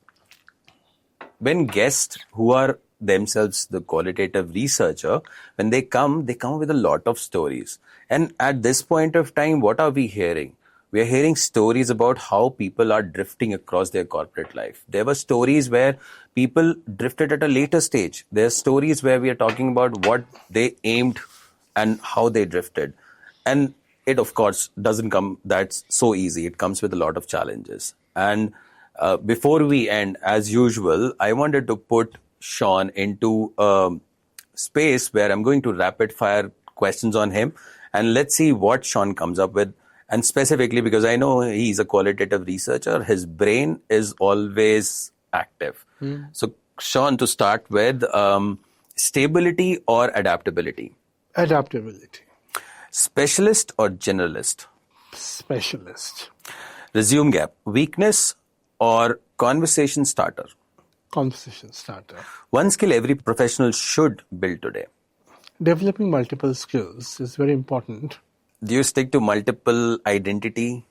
when guests who are themselves the qualitative researcher, when they come with a lot of stories. And at this point of time, what are we hearing? We are hearing stories about how people are drifting across their corporate life. There were stories where people drifted at a later stage. There are stories where we are talking about what they aimed and how they drifted. And it, of course, doesn't come that's so easy. It comes with a lot of challenges. And before we end, as usual, I wanted to put Shawn into a space where I'm going to rapid fire questions on him. And let's see what Shawn comes up with. And specifically, because I know he's a qualitative researcher, his brain is always active. So, Shawn, to start with, stability or adaptability? Adaptability. Specialist or generalist? Specialist. Resume gap, weakness or conversation starter? Conversation starter. One skill every professional should build today. Developing multiple skills is very important. Do you stick to multiple identity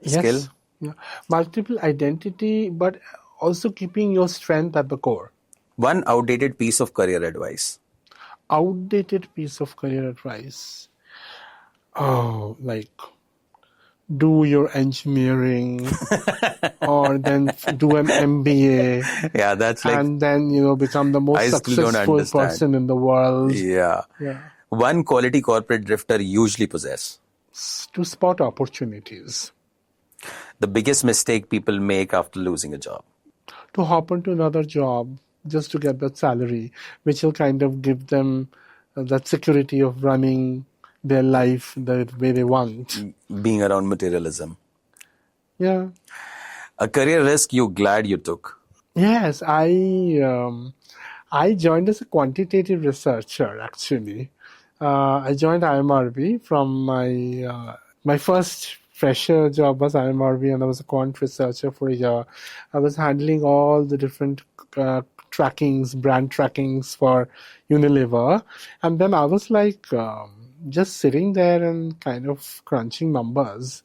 skill? Yes. Yeah. Multiple identity, but also keeping your strength at the core. One outdated piece of career advice. Outdated piece of career advice. Oh, like do your engineering or then do an MBA. Yeah, that's like... And then, become the most I still don't successful understand. person in the world. Yeah. One quality corporate drifter usually possess. To spot opportunities. The biggest mistake people make after losing a job. To hop into another job just to get that salary, which will kind of give them that security of running their life the way they want. Being around materialism. Yeah. A career risk you're glad you took. Yes, I joined as a quantitative researcher, actually. I joined IMRB from my first fresher job was IMRB, and I was a quant researcher for a year. I was handling all the different brand trackings for Unilever. And then I was like just sitting there and kind of crunching numbers.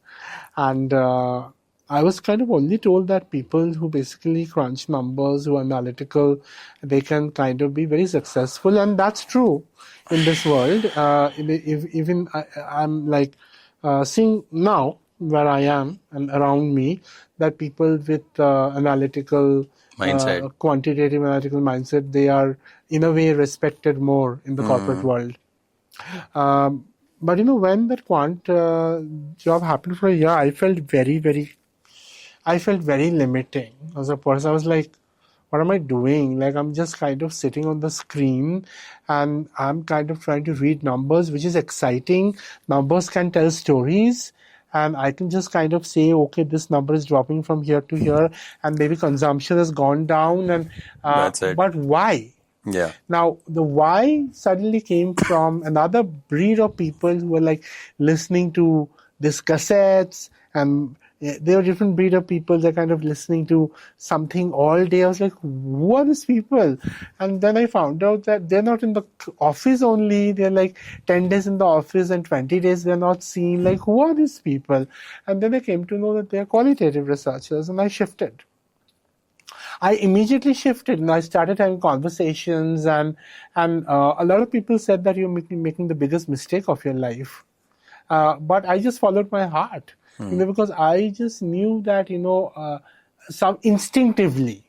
And I was kind of only told that people who basically crunch numbers, who are analytical, they can kind of be very successful. And that's true in this world. I'm like seeing now where I am and around me that people with analytical mindset, quantitative analytical mindset, they are in a way respected more in the corporate world. But when that quant job happened for a year, I felt very limiting as a person. I was like, what am I doing? Like, I'm just kind of sitting on the screen and I'm kind of trying to read numbers, which is exciting. Numbers can tell stories. and I can just kind of say, okay, this number is dropping from here to here, and maybe consumption has gone down, and That's it. but why? Yeah. Now, the why suddenly came from another breed of people who were like listening to these cassettes, and there were different breed of people. They're kind of listening to something all day. I was like, who are these people? And then I found out that they're not in the office only. They're like 10 days in the office and 20 days they're not seen. Like, who are these people? And then I came to know that they're qualitative researchers, and I shifted. I immediately shifted and I started having conversations, and a lot of people said that you're making the biggest mistake of your life. But I just followed my heart, because I just knew that, some instinctively,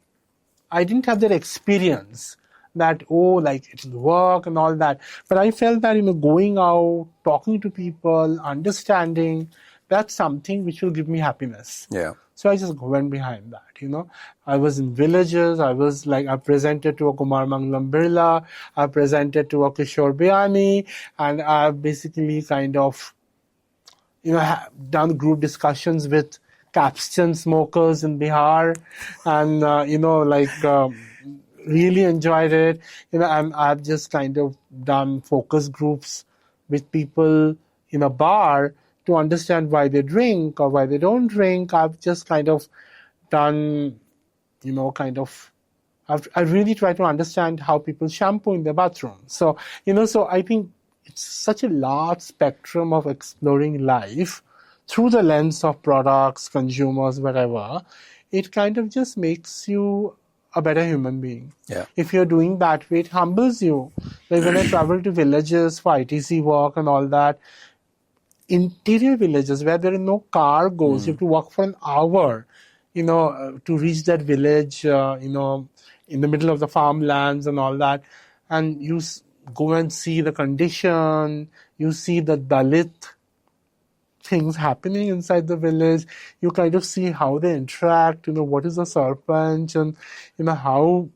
I didn't have that experience that, like it will work and all that. But I felt that, going out, talking to people, understanding, that's something which will give me happiness. Yeah. So I just went behind that, I was in villages. I presented to a Kumar Mangalam Birla, I presented to a Kishore Biani, and I've basically kind of, done group discussions with capstan smokers in Bihar, and, really enjoyed it, and I've just kind of done focus groups with people in a bar to understand why they drink or why they don't drink. I've just kind of done, I really try to understand how people shampoo in their bathroom. So, so I think it's such a large spectrum of exploring life through the lens of products, consumers, whatever. It kind of just makes you a better human being. Yeah. If you're doing that way, it humbles you. Like when I travel to villages for ITC work and all that, interior villages where there is no car goes, you have to walk for an hour, to reach that village, in the middle of the farmlands and all that. And you go and see the condition, you see the Dalit things happening inside the village, you kind of see how they interact, what is the sarpanch, and, how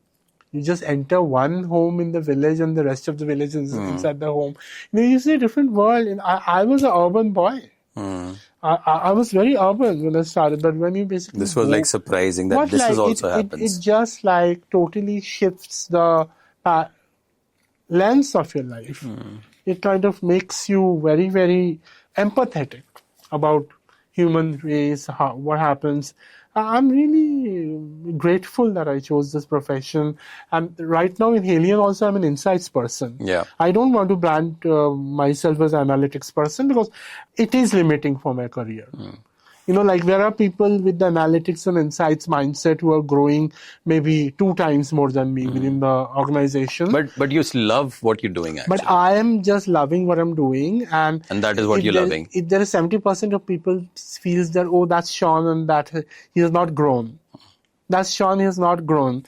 you just enter one home in the village and the rest of the village is inside the home. You see a different world. And I was an urban boy. I was very urban when I started, but when you basically This was like surprising that this is also happens. It just like totally shifts the lens of your life. It kind of makes you very, very empathetic about human race, what happens. I'm really grateful that I chose this profession. And right now in Haleon also I'm an insights person. Yeah. I don't want to brand myself as an analytics person because it is limiting for my career. There are people with the analytics and insights mindset who are growing maybe 2 times more than me within the organization. But you love what you're doing, actually. But I am just loving what I'm doing. And that is what you're loving. If there is 70% of people feels that, that's Shawn and that he has not grown. That's Shawn, he has not grown.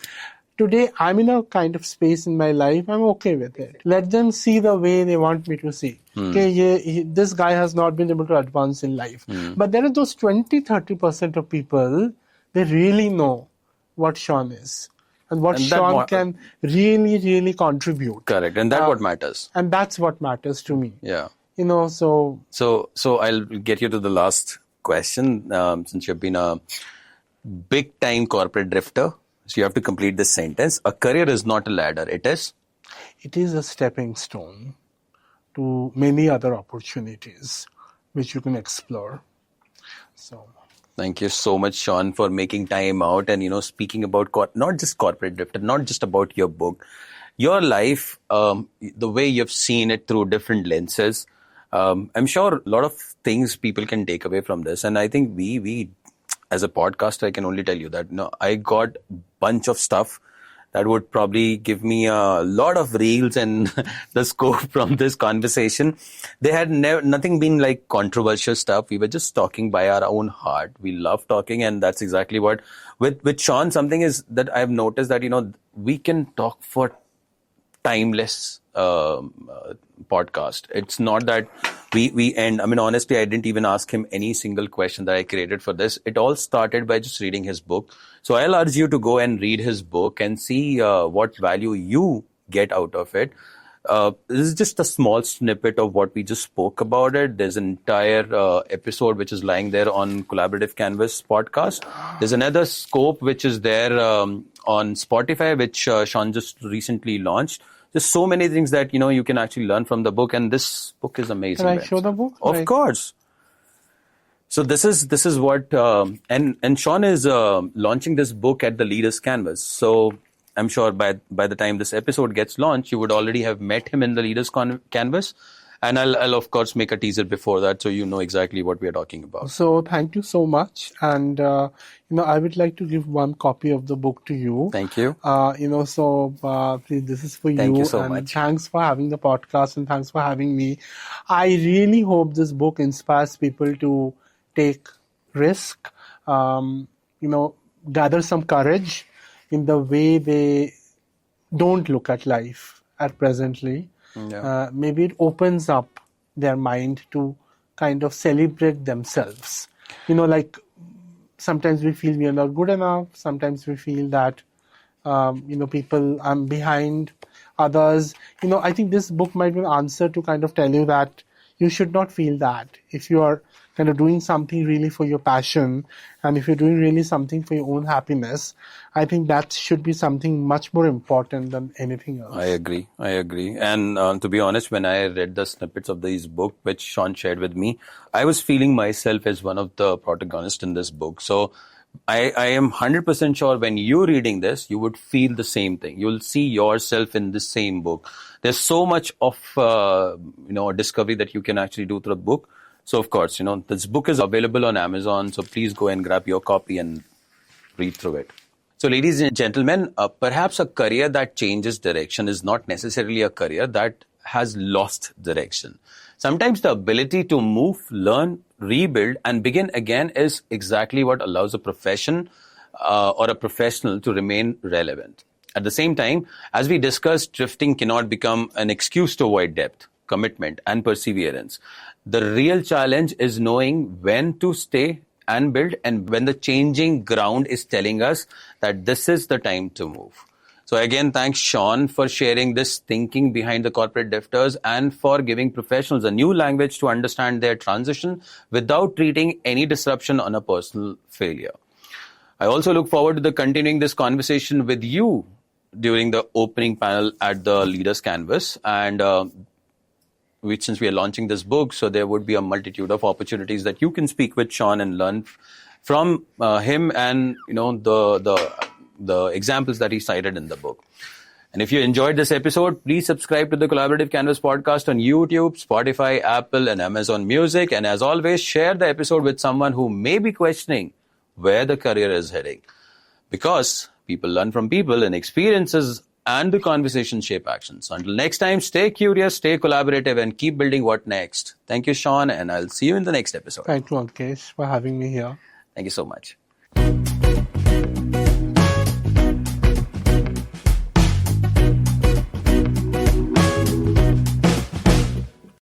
Today, I'm in a kind of space in my life, I'm okay with it. Let them see the way they want me to see. Okay, this guy has not been able to advance in life. But there are those 20-30% of people, they really know what Shawn is. And what Shawn can really, really contribute. Correct. And that's what matters. And that's what matters to me. Yeah. So I'll get you to the last question. Since you've been a big time corporate drifter, so you have to complete this sentence. A career is not a ladder. It is? It is a stepping stone to many other opportunities which you can explore. So, thank you so much, Shawn, for making time out and, speaking about not just corporate drifter, not just about your book, your life, the way you've seen it through different lenses. I'm sure a lot of things people can take away from this. And I think we as a podcaster, I can only tell you that, I got a bunch of stuff that would probably give me a lot of reels and the scope from this conversation. They had nothing been like controversial stuff. We were just talking by our own heart. We love talking, and that's exactly what with Shawn, something is that I've noticed that, we can talk for timeless podcast. It's not that we end. I mean, honestly, I didn't even ask him any single question that I created for this. It all started by just reading his book. So I'll urge you to go and read his book and see what value you get out of it. This is just a small snippet of what we just spoke about it. There's an entire episode which is lying there on Collaborative Canvas podcast. There's another scope which is there on Spotify, which Shawn just recently launched. There's so many things that, you can actually learn from the book, and this book is amazing. Can I show the book? Of course. So this is what, and Shawn is launching this book at the Leaders Canvas. So I'm sure by the time this episode gets launched, you would already have met him in the Leaders Canvas. And I'll of course make a teaser before that, so you know exactly what we are talking about. So thank you so much. And, I would like to give one copy of the book to you. Thank you. Please, this is for you. Thank you so and much. Thanks for having the podcast, and thanks for having me. I really hope this book inspires people to take risk, gather some courage in the way they don't look at life at presently. Yeah. Maybe it opens up their mind to kind of celebrate themselves. Like sometimes we feel we are not good enough. Sometimes we feel that, people, I'm behind others. I think this book might be an answer to kind of tell you that you should not feel that. If you are kind of doing something really for your passion, and if you're doing really something for your own happiness, I think that should be something much more important than anything else. I agree. And to be honest, when I read the snippets of this book, which Shawn shared with me, I was feeling myself as one of the protagonists in this book. So I am 100% sure when you're reading this, you would feel the same thing. You'll see yourself in the same book. There's so much of, discovery that you can actually do through the book. So, of course, this book is available on Amazon. So please go and grab your copy and read through it. So, ladies and gentlemen, perhaps a career that changes direction is not necessarily a career that has lost direction. Sometimes the ability to move, learn, rebuild, and begin again is exactly what allows a profession or a professional to remain relevant. At the same time, as we discussed, drifting cannot become an excuse to avoid depth, commitment, and perseverance. The real challenge is knowing when to stay and build, and when the changing ground is telling us that this is the time to move. So again, thanks Shawn for sharing this thinking behind the corporate drifters and for giving professionals a new language to understand their transition without treating any disruption on a personal failure. I also look forward to continuing this conversation with you during the opening panel at the Leaders Canvas, and since we are launching this book, so there would be a multitude of opportunities that you can speak with Shawn and learn from him and the examples that he cited in the book. And if you enjoyed this episode, please subscribe to the Collaborative Canvas podcast on YouTube, Spotify, Apple, and Amazon Music. And as always, share the episode with someone who may be questioning where the career is heading. Because people learn from people, and experiences and the conversation shape actions. Until next time, stay curious, stay collaborative, and keep building what next. Thank you, Shawn, and I'll see you in the next episode. Thank you, Ankesh, for having me here. Thank you so much.